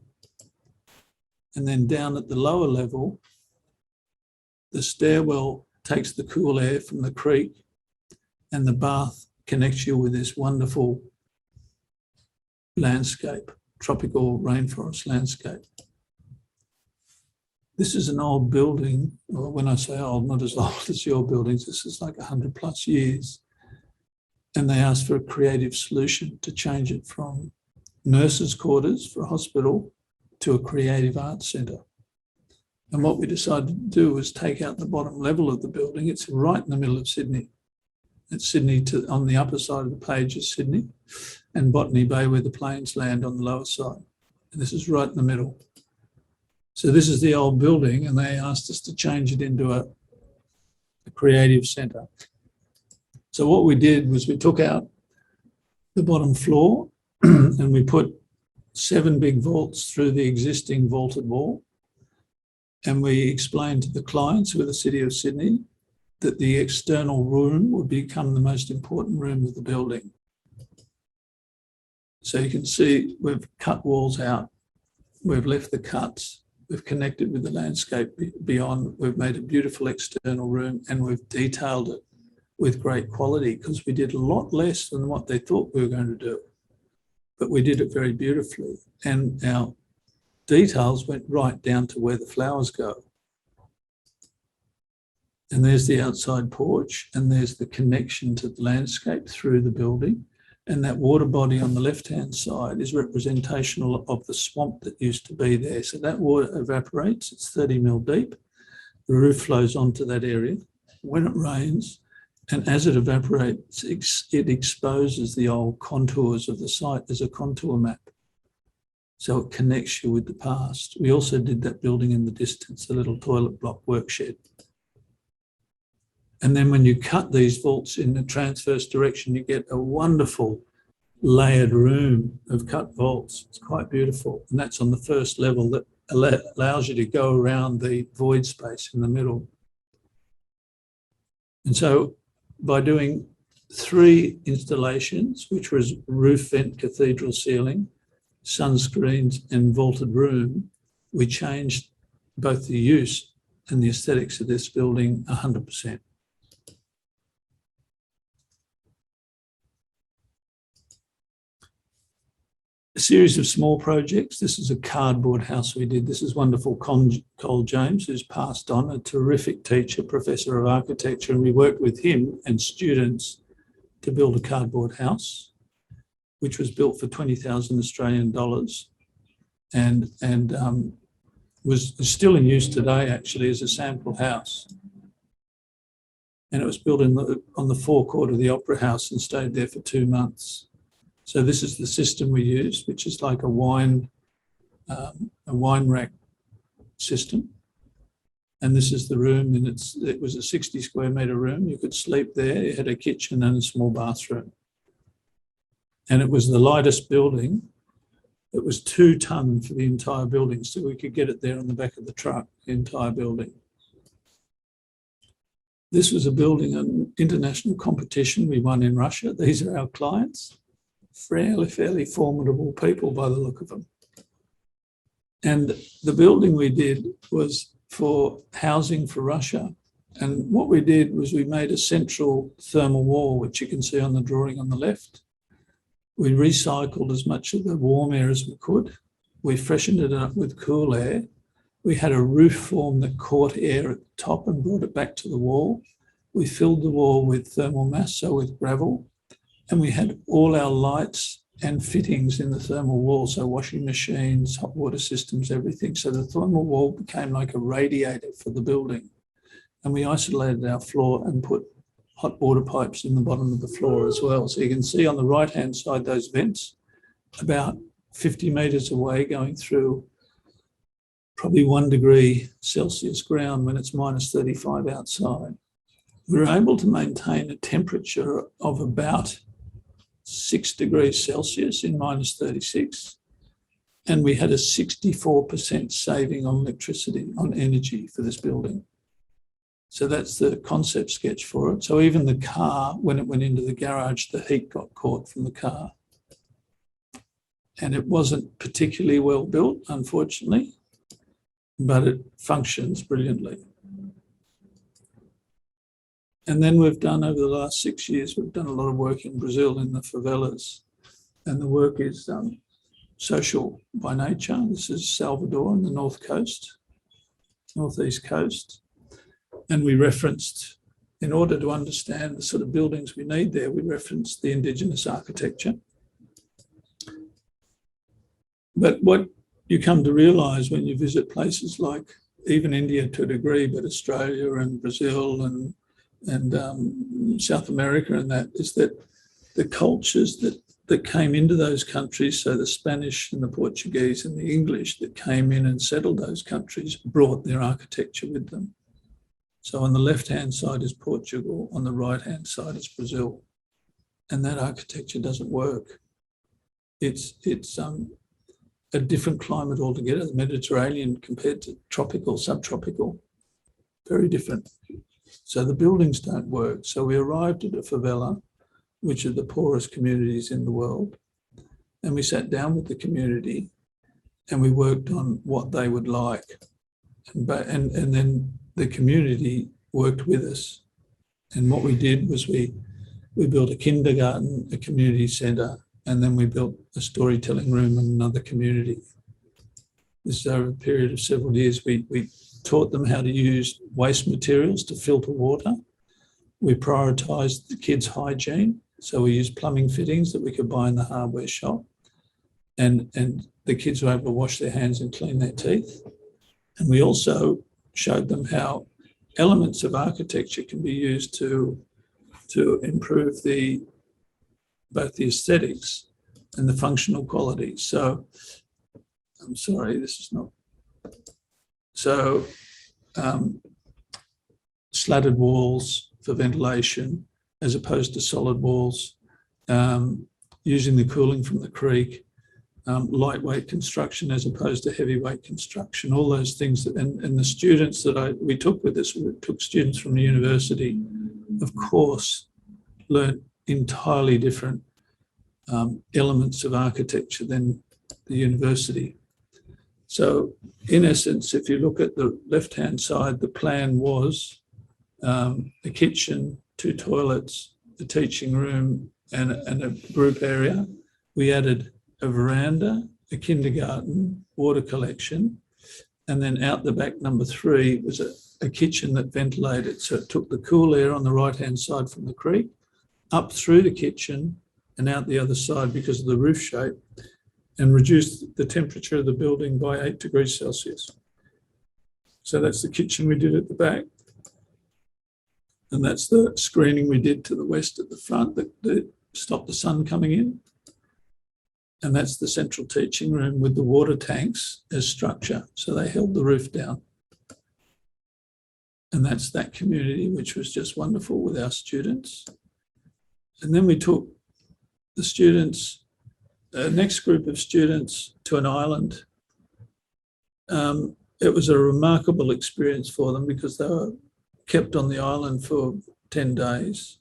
And then down at the lower level, the stairwell takes the cool air from the creek, and the bath connects you with this wonderful landscape, tropical rainforest landscape. This is an old building. Well, when I say old, not as old as your buildings, this is like 100+ years. And they asked for a creative solution to change it from nurses' quarters for a hospital to a creative arts centre. And what we decided to do was take out the bottom level of the building. It's right in the middle of Sydney. It's Sydney on the upper side of the page is Sydney, and Botany Bay where the planes land on the lower side. And this is right in the middle. So this is the old building, and they asked us to change it into a creative centre. So what we did was we took out the bottom floor and we put 7 big vaults through the existing vaulted wall. And we explained to the clients with the City of Sydney that the external room would become the most important room of the building. So you can see we've cut walls out, we've left the cuts, we've connected with the landscape beyond, we've made a beautiful external room, and we've detailed it with great quality because we did a lot less than what they thought we were going to do. But we did it very beautifully, and our details went right down to where the flowers go. And there's the outside porch, and there's the connection to the landscape through the building. And that water body on the left-hand side is representational of the swamp that used to be there. So that water evaporates, it's 30 mil deep. The roof flows onto that area. When it rains, and as it evaporates, it exposes the old contours of the site as a contour map. So it connects you with the past. We also did that building in the distance, a little toilet block work shed. And then when you cut these vaults in the transverse direction, you get a wonderful layered room of cut vaults. It's quite beautiful. And that's on the first level that allows you to go around the void space in the middle. And so by doing 3 installations, which was roof vent cathedral ceiling, sunscreens and vaulted room, we changed both the use and the aesthetics of this building 100%. A series of small projects. This is a cardboard house we did. This is wonderful Cole James, who's passed on, a terrific teacher, professor of architecture, and we worked with him and students to build a cardboard house, which was built for 20,000 Australian dollars and was still in use today actually as a sample house. And it was built on the forecourt of the Opera House and stayed there for 2 months. So this is the system we used, which is like a wine rack system. And this is the room, and it was a 60 square metre room. You could sleep there. It had a kitchen and a small bathroom. And it was the lightest building. It was 2 tonne for the entire building, so we could get it there on the back of the truck, the entire building. This was a building, an international competition we won in Russia. These are our clients. Fairly formidable people by the look of them. And the building we did was for housing for Russia. And what we did was we made a central thermal wall, which you can see on the drawing on the left. We recycled as much of the warm air as we could. We freshened it up with cool air. We had a roof form that caught air at the top and brought it back to the wall. we filled the wall with thermal mass, so with gravel, and we had all our lights and fittings in the thermal wall, so washing machines, hot water systems, everything. So the thermal wall became like a radiator for the building. And we isolated our floor and put hot water pipes in the bottom of the floor as well. So you can see on the right-hand side, those vents about 50 metres away going through probably 1 degree Celsius ground when it's minus 35 outside. We were able to maintain a temperature of about 6 degrees Celsius in minus 36. And we had a 64% saving on electricity, on energy for this building. So that's the concept sketch for it. So even the car, when it went into the garage, the heat got caught from the car. And it wasn't particularly well built, unfortunately, but it functions brilliantly. And then we've done, over the last 6 years, we've done a lot of work in Brazil in the favelas. And the work is social by nature. This is Salvador on the northeast coast. And we referenced, in order to understand the sort of buildings we need there, we referenced the indigenous architecture. But what you come to realise when you visit places like even India to a degree, but Australia and Brazil and South America and that, is that the cultures that came into those countries, so the Spanish and the Portuguese and the English that came in and settled those countries, brought their architecture with them. So on the left-hand side is Portugal, on the right-hand side is Brazil. And that architecture doesn't work. It's a different climate altogether, the Mediterranean compared to tropical, subtropical, very different. So the buildings don't work. So we arrived at a favela, which are the poorest communities in the world. And we sat down with the community and we worked on what they would like. And then the community worked with us. And what we did was we built a kindergarten, a community centre, and then we built a storytelling room in another community. This is over a period of several years. We taught them how to use waste materials to filter water. We prioritised the kids' hygiene. So we used plumbing fittings that we could buy in the hardware shop. And the kids were able to wash their hands and clean their teeth. And we also showed them how elements of architecture can be used to improve both the aesthetics and the functional qualities. So, I'm sorry, this is not. So, slatted walls for ventilation as opposed to solid walls, using the cooling from the creek, lightweight construction as opposed to heavyweight construction, all those things. And the students that we took with us, we took students from the university, of course, learned entirely different elements of architecture than the university. So in essence, if you look at the left-hand side, the plan was a kitchen, 2 toilets, a teaching room, and a group area. We added a veranda, a kindergarten, water collection, and then out the back, number 3, was a kitchen that ventilated. So it took the cool air on the right-hand side from the creek, up through the kitchen and out the other side because of the roof shape, and reduced the temperature of the building by 8 degrees Celsius. So that's the kitchen we did at the back. And that's the screening we did to the west at the front that stopped the sun coming in. And that's the central teaching room with the water tanks as structure. So they held the roof down. And that's that community, which was just wonderful with our students. And then we took the students, next group of students, to an island. It was a remarkable experience for them because they were kept on the island for 10 days.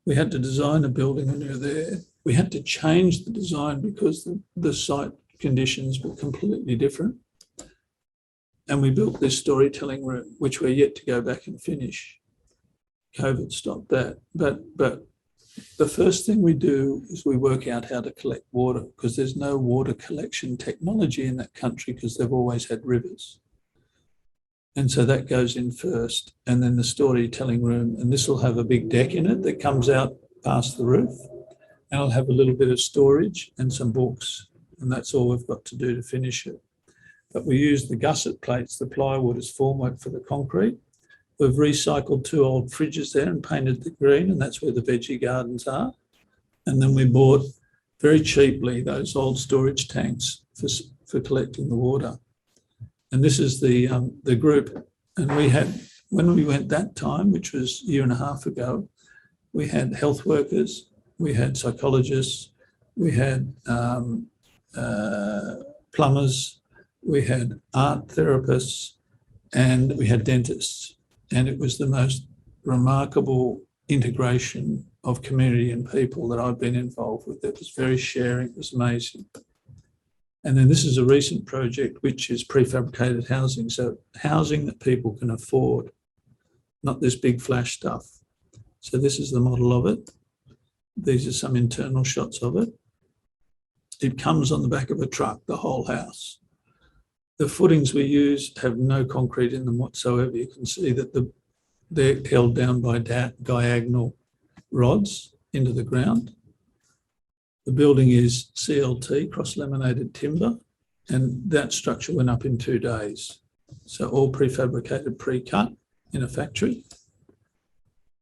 We had to design a building when we were there. We had to change the design because the site conditions were completely different. And we built this storytelling room, which we're yet to go back and finish. COVID stopped that. But the first thing we do is we work out how to collect water because there's no water collection technology in that country because they've always had rivers. And so that goes in first, and then the storytelling room, and this will have a big deck in it that comes out past the roof, and it'll have a little bit of storage and some books, and that's all we've got to do to finish it. But we use the gusset plates, the plywood, as formwork for the concrete. We've recycled 2 old fridges there and painted the green, and that's where the veggie gardens are. And then we bought very cheaply those old storage tanks for collecting the water. And this is the group. And we had, when we went that time, which was a year and a half ago, we had health workers, we had psychologists, we had plumbers, we had art therapists, and we had dentists. And it was the most remarkable integration of community and people that I've been involved with. It was very sharing, it was amazing. And then this is a recent project, which is prefabricated housing. So housing that people can afford, not this big flash stuff. So this is the model of it. These are some internal shots of it. It comes on the back of a truck, the whole house. The footings we use have no concrete in them whatsoever. You can see that they're held down by diagonal rods into the ground. The building is CLT, cross-laminated timber, and that structure went up in 2 days. So all prefabricated, pre-cut in a factory.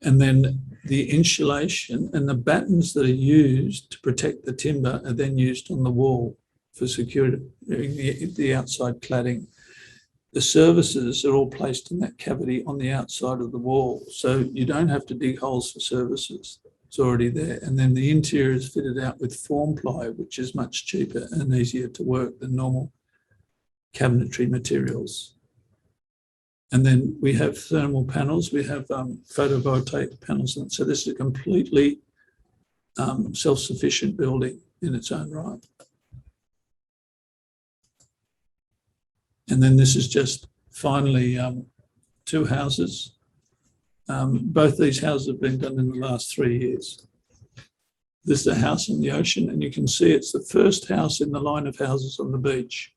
And then the insulation and the battens that are used to protect the timber are then used on the wall for security, the outside cladding. The services are all placed in that cavity on the outside of the wall. So you don't have to dig holes for services. It's already there. And then the interior is fitted out with form ply, which is much cheaper and easier to work than normal cabinetry materials. And then we have thermal panels, we have photovoltaic panels. And so this is a completely self-sufficient building in its own right. And then this is just finally 2 houses. Both these houses have been done in the last 3 years. This is a house on the ocean, and you can see it's the first house in the line of houses on the beach.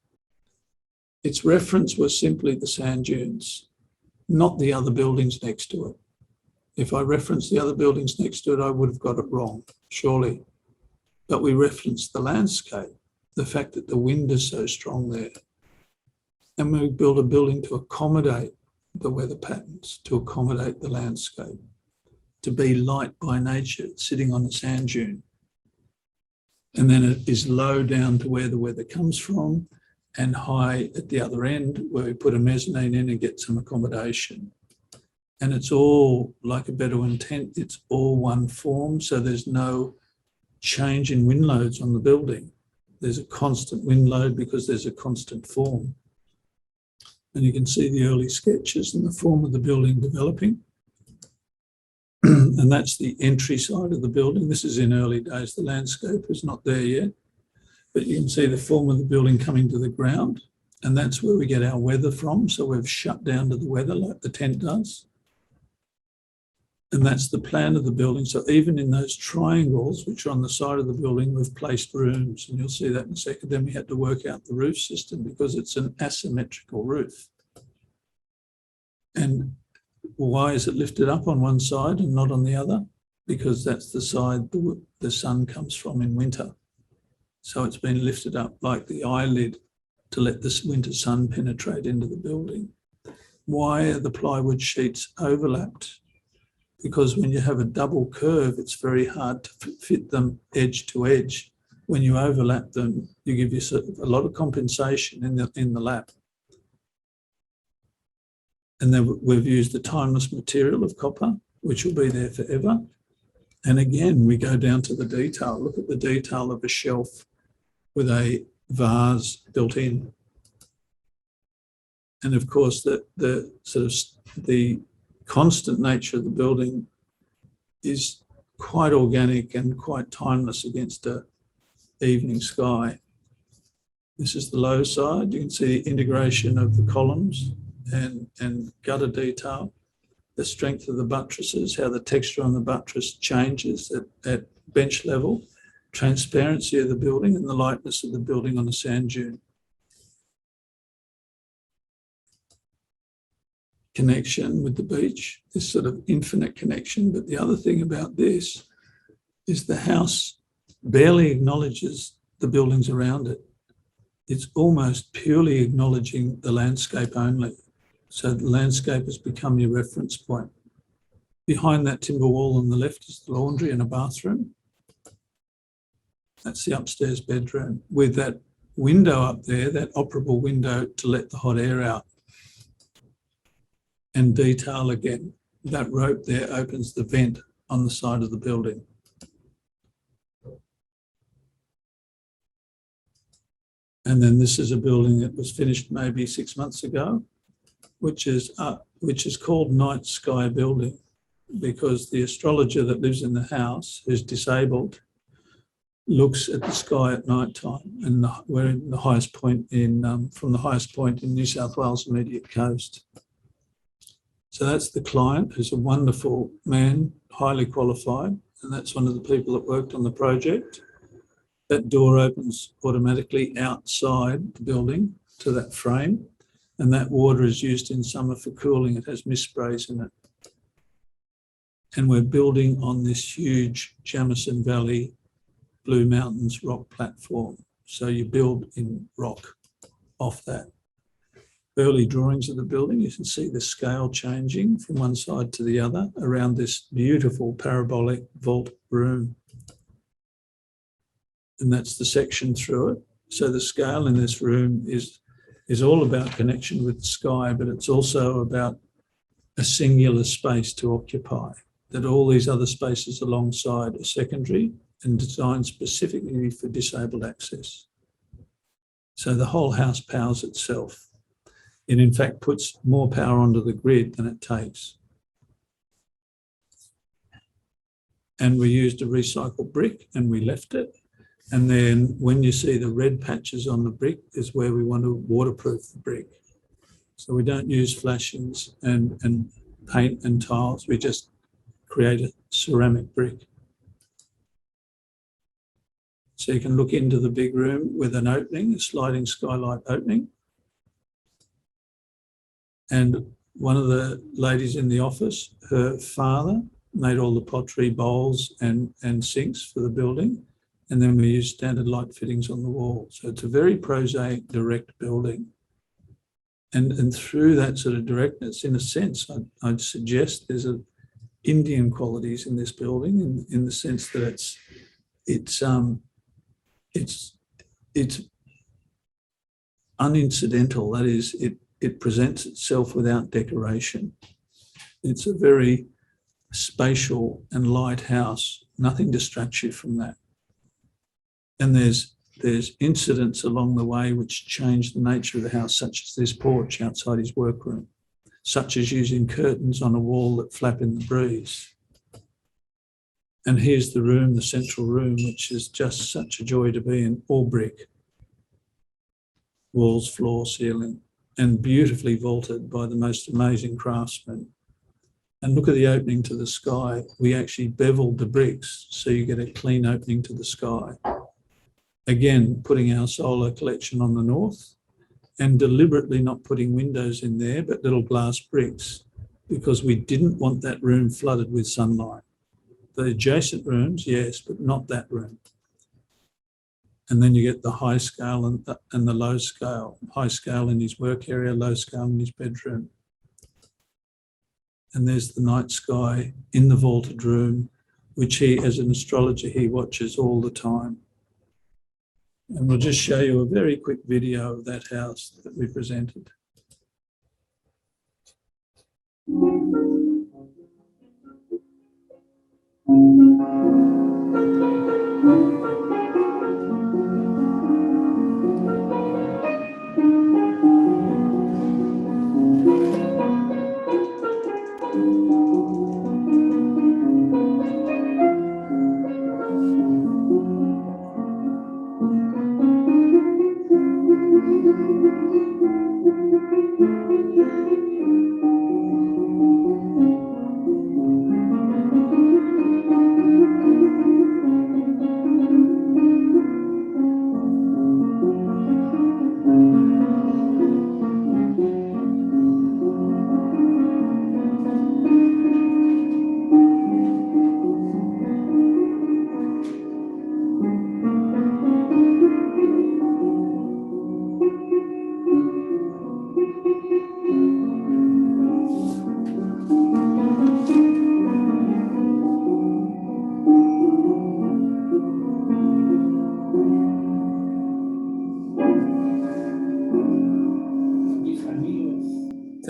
Its reference was simply the sand dunes, not the other buildings next to it. If I referenced the other buildings next to it, I would have got it wrong, surely. But we referenced the landscape, the fact that the wind is so strong there. And we built a building to accommodate the weather patterns, to accommodate the landscape, to be light by nature, sitting on a sand dune. And then it is low down to where the weather comes from, and high at the other end where we put a mezzanine in and get some accommodation. And it's all like a Bedouin tent, it's all one form, so there's no change in wind loads on the building. There's a constant wind load because there's a constant form. And you can see the early sketches and the form of the building developing. And that's the entry side of the building. This is in early days, the landscape is not there yet. But you can see the form of the building coming to the ground, and that's where we get our weather from. So we've shut down to the weather like the tent does. And that's the plan of the building. So even in those triangles, which are on the side of the building, we've placed rooms, and you'll see that in a second. Then we had to work out the roof system because it's an asymmetrical roof. And why is it lifted up on one side and not on the other? Because that's the side the sun comes from in winter. So it's been lifted up like the eyelid to let this winter sun penetrate into the building. Why are the plywood sheets overlapped? Because when you have a double curve, it's very hard to fit them edge to edge. When you overlap them, you give yourself a lot of compensation in the lap. And then we've used the timeless material of copper, which will be there forever. And again, we go down to the detail. Look at the detail of a shelf with a vase built in. And of course, the sort of the constant nature of the building is quite organic and quite timeless against an evening sky. This is the low side. You can see the integration of the columns and gutter detail, the strength of the buttresses, how the texture on the buttress changes at bench level, transparency of the building and the lightness of the building on a sand dune. connection with the beach, this sort of infinite connection. But the other thing about this is the house barely acknowledges the buildings around it. It's almost purely acknowledging the landscape only. So the landscape has become your reference point. Behind that timber wall on the left is the laundry and a bathroom. That's the upstairs bedroom with that window up there, that operable window to let the hot air out. And detail again, that rope there opens the vent on the side of the building. And then this is a building that was finished maybe 6 months ago, which is called Night Sky Building, because the astrologer that lives in the house, who's disabled, looks at the sky at night time, and we're in the highest point from the highest point in New South Wales immediate coast. So that's the client, who's a wonderful man, highly qualified, and that's one of the people that worked on the project. That door opens automatically outside the building to that frame, and that water is used in summer for cooling. It has mist sprays in it. And we're building on this huge Jamison Valley Blue Mountains rock platform. So you build in rock off that. Early drawings of the building, you can see the scale changing from one side to the other around this beautiful parabolic vault room. And that's the section through it. So the scale in this room is all about connection with the sky, but it's also about a singular space to occupy, that all these other spaces alongside are secondary and designed specifically for disabled access. So the whole house powers itself. It in fact puts more power onto the grid than it takes. And we used a recycled brick and we left it. And then when you see the red patches on the brick is where we want to waterproof the brick. So we don't use flashings and paint and tiles. We just create a ceramic brick. So you can look into the big room with an opening, a sliding skylight opening. And one of the ladies in the office, her father made all the pottery bowls and sinks for the building. And then we use standard light fittings on the wall. So it's a very prosaic, direct building. And through that sort of directness, in a sense, I'd suggest there's Indian qualities in this building in the sense that it's unincidental. That is, it presents itself without decoration. It's a very spatial and light house. Nothing distracts you from that. And there's incidents along the way which change the nature of the house, such as this porch outside his workroom, such as using curtains on a wall that flap in the breeze. And here's the room, the central room, which is just such a joy to be in, all brick. Walls, floor, ceiling, and beautifully vaulted by the most amazing craftsmen. And look at the opening to the sky. We actually beveled the bricks so you get a clean opening to the sky. Again, putting our solar collection on the north and deliberately not putting windows in there, but little glass bricks, because we didn't want that room flooded with sunlight. The adjacent rooms, yes, but not that room. And then you get the high scale and the low scale. High scale in his work area, low scale in his bedroom. And there's the night sky in the vaulted room, which he, as an astrologer, he watches all the time. And we'll just show you a very quick video of that house that we presented.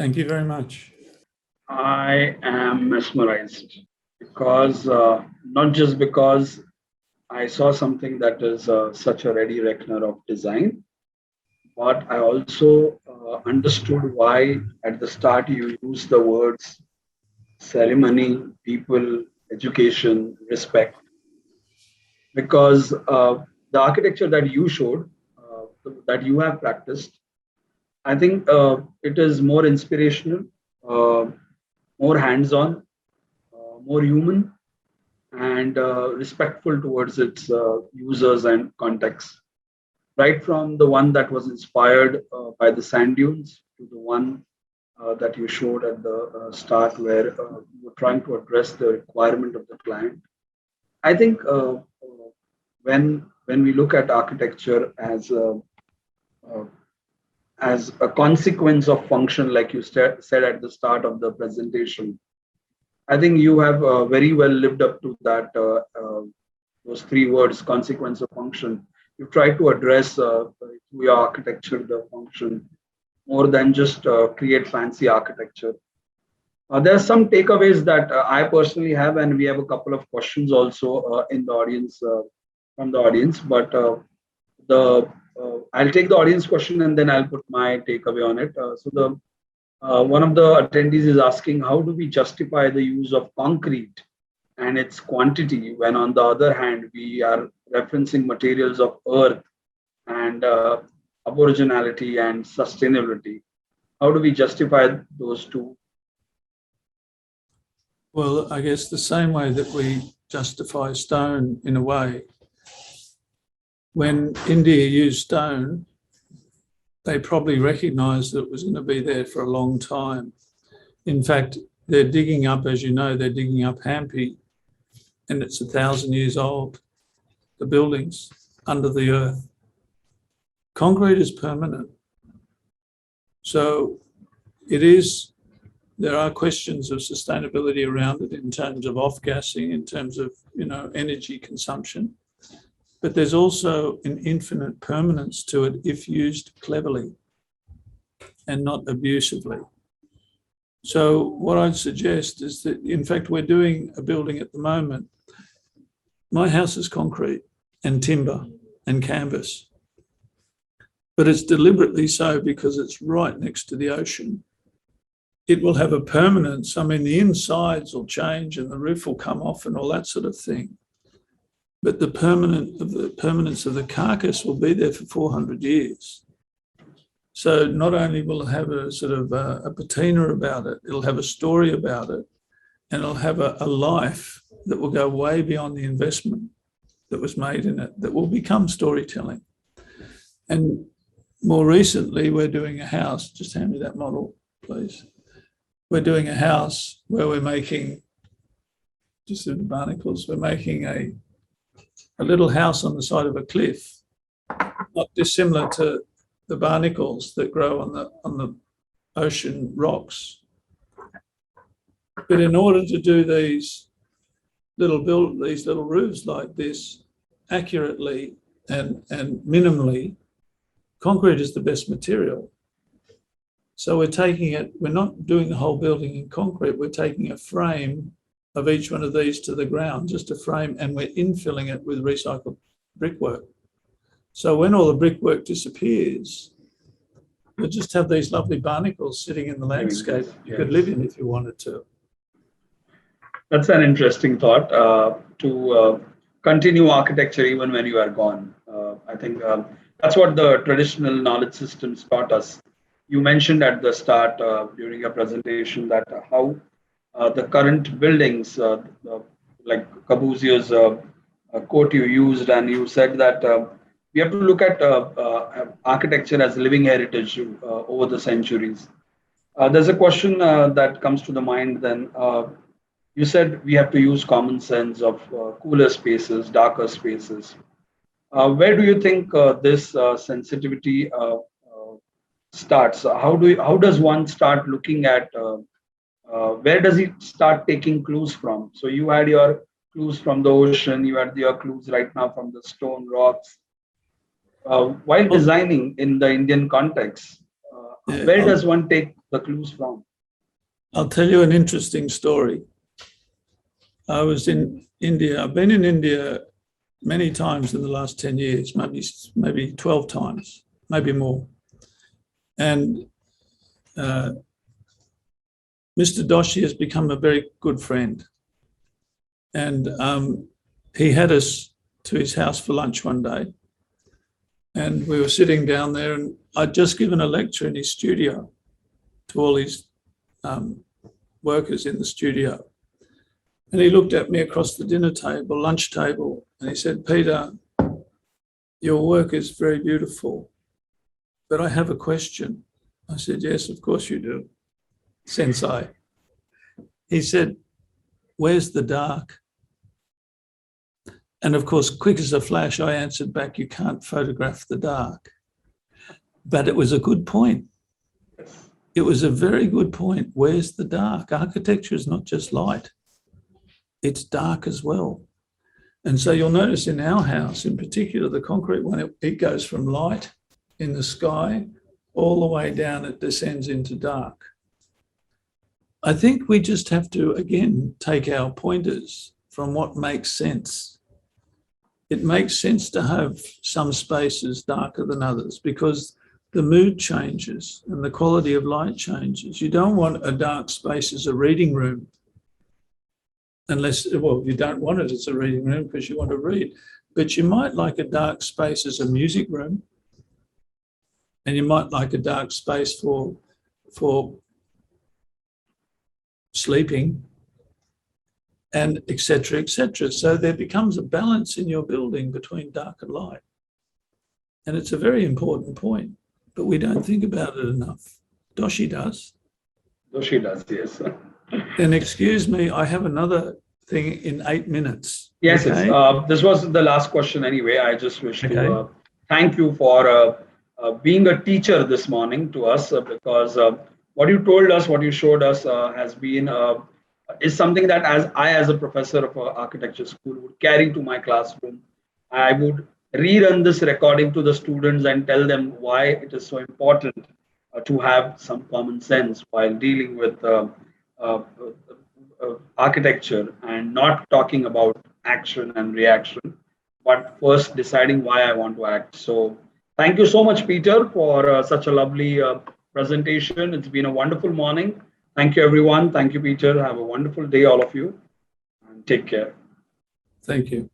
Thank you very much. I am mesmerized because not just because I saw something that is such a ready reckoner of design, but I also understood why at the start you use the words ceremony, people, education, respect, because the architecture that you showed, that you have practiced, I think it is more inspirational, uh, more hands on, more human, and respectful towards its users and context. Right from the one that was inspired by the sand dunes to the one that you showed at the start, where you were trying to address the requirement of the client. I think when we look at architecture uh, as a consequence of function, like you said at the start of the presentation, I think you have very well lived up to that. Those three words, consequence of function. You try to address through your architecture the function more than just create fancy architecture. There are some takeaways that I personally have, and we have a couple of questions also in the audience from the audience. But the I'll take the audience question and then I'll put my takeaway on it. So the one of the attendees is asking, how do we justify the use of concrete and its quantity when, on the other hand, we are referencing materials of earth and Aboriginality and sustainability? How do we justify those two? Well, I guess the same way that we justify stone in a way. When India used stone, they probably recognised that it was going to be there for a long time. In fact, they're digging up, as you know, they're digging up Hampi, and it's 1,000 years old, the buildings under the earth. Concrete is permanent. So there are questions of sustainability around it in terms of off-gassing, in terms of, energy consumption. But there's also an infinite permanence to it if used cleverly and not abusively. So what I'd suggest is that, in fact, we're doing a building at the moment. My house is concrete and timber and canvas, but it's deliberately so because it's right next to the ocean. It will have a permanence. I mean, the insides will change and the roof will come off and all that sort of thing. But the permanence of the carcass will be there for 400 years. So not only will it have a sort of a patina about it, it'll have a story about it, and it'll have a life that will go way beyond the investment that was made in it, that will become storytelling. And more recently, we're doing a house. Just hand me that model, please. We're doing a house where we're making, just in the barnacles, we're making a little house on the side of a cliff, not dissimilar to the barnacles that grow on the ocean rocks. But in order to do these little roofs like this accurately and minimally, concrete is the best material. So we're not doing the whole building in concrete, we're taking a frame of each one of these to the ground, just a frame, and we're infilling it with recycled brickwork. So when all the brickwork disappears, you'll just have these lovely barnacles sitting in the landscape you could live in if you wanted to. That's an interesting thought, to continue architecture even when you are gone. I think that's what the traditional knowledge systems taught us. You mentioned at the start during your presentation that how the current buildings, like Corbusier's quote you used, and you said that we have to look at architecture as living heritage over the centuries. There's a question that comes to the mind then. You said we have to use common sense of cooler spaces, darker spaces. Where do you think this sensitivity starts? How does one start looking at where does he start taking clues from? So you had your clues from the ocean, you had your clues right now from the stone rocks. While designing in the Indian context, where does one take the clues from? I'll tell you an interesting story. I was in India. I've been in India many times in the last 10 years, maybe 12 times, maybe more. And Mr. Doshi has become a very good friend. And he had us to his house for lunch one day. And we were sitting down there, and I'd just given a lecture in his studio to all his workers in the studio. And he looked at me across the dinner table, lunch table, and he said, "Peter, your work is very beautiful, but I have a question." I said, "Yes, of course you do, Sensei." He said, "Where's the dark?" And of course, quick as a flash, I answered back, "You can't photograph the dark." But it was a good point. It was a very good point. Where's the dark? Architecture is not just light. It's dark as well. And so you'll notice in our house, in particular, the concrete one, it goes from light in the sky all the way down, it descends into dark. I think we just have to, again, take our pointers from what makes sense. It makes sense to have some spaces darker than others because the mood changes and the quality of light changes. You don't want a dark space as a reading room. Unless, well, you don't want it as a reading room because you want to read. But you might like a dark space as a music room. And you might like a dark space for sleeping, and et cetera, et cetera. So there becomes a balance in your building between dark and light. And it's a very important point, but we don't think about it enough. Doshi does. Doshi does, yes. Then excuse me, I have another thing in 8 minutes. Yes, okay? This was the last question anyway. I just wish Okay. to thank you for being a teacher this morning to us because what you told us, what you showed us has been is something that as a professor of architecture school would carry to my classroom. I would rerun this recording to the students and tell them why it is so important to have some common sense while dealing with architecture and not talking about action and reaction, but first deciding why I want to act. So thank you so much, Peter, for such a lovely presentation. It's been a wonderful morning. Thank you, everyone. Thank you, Peter. Have a wonderful day, all of you, and take care. Thank you.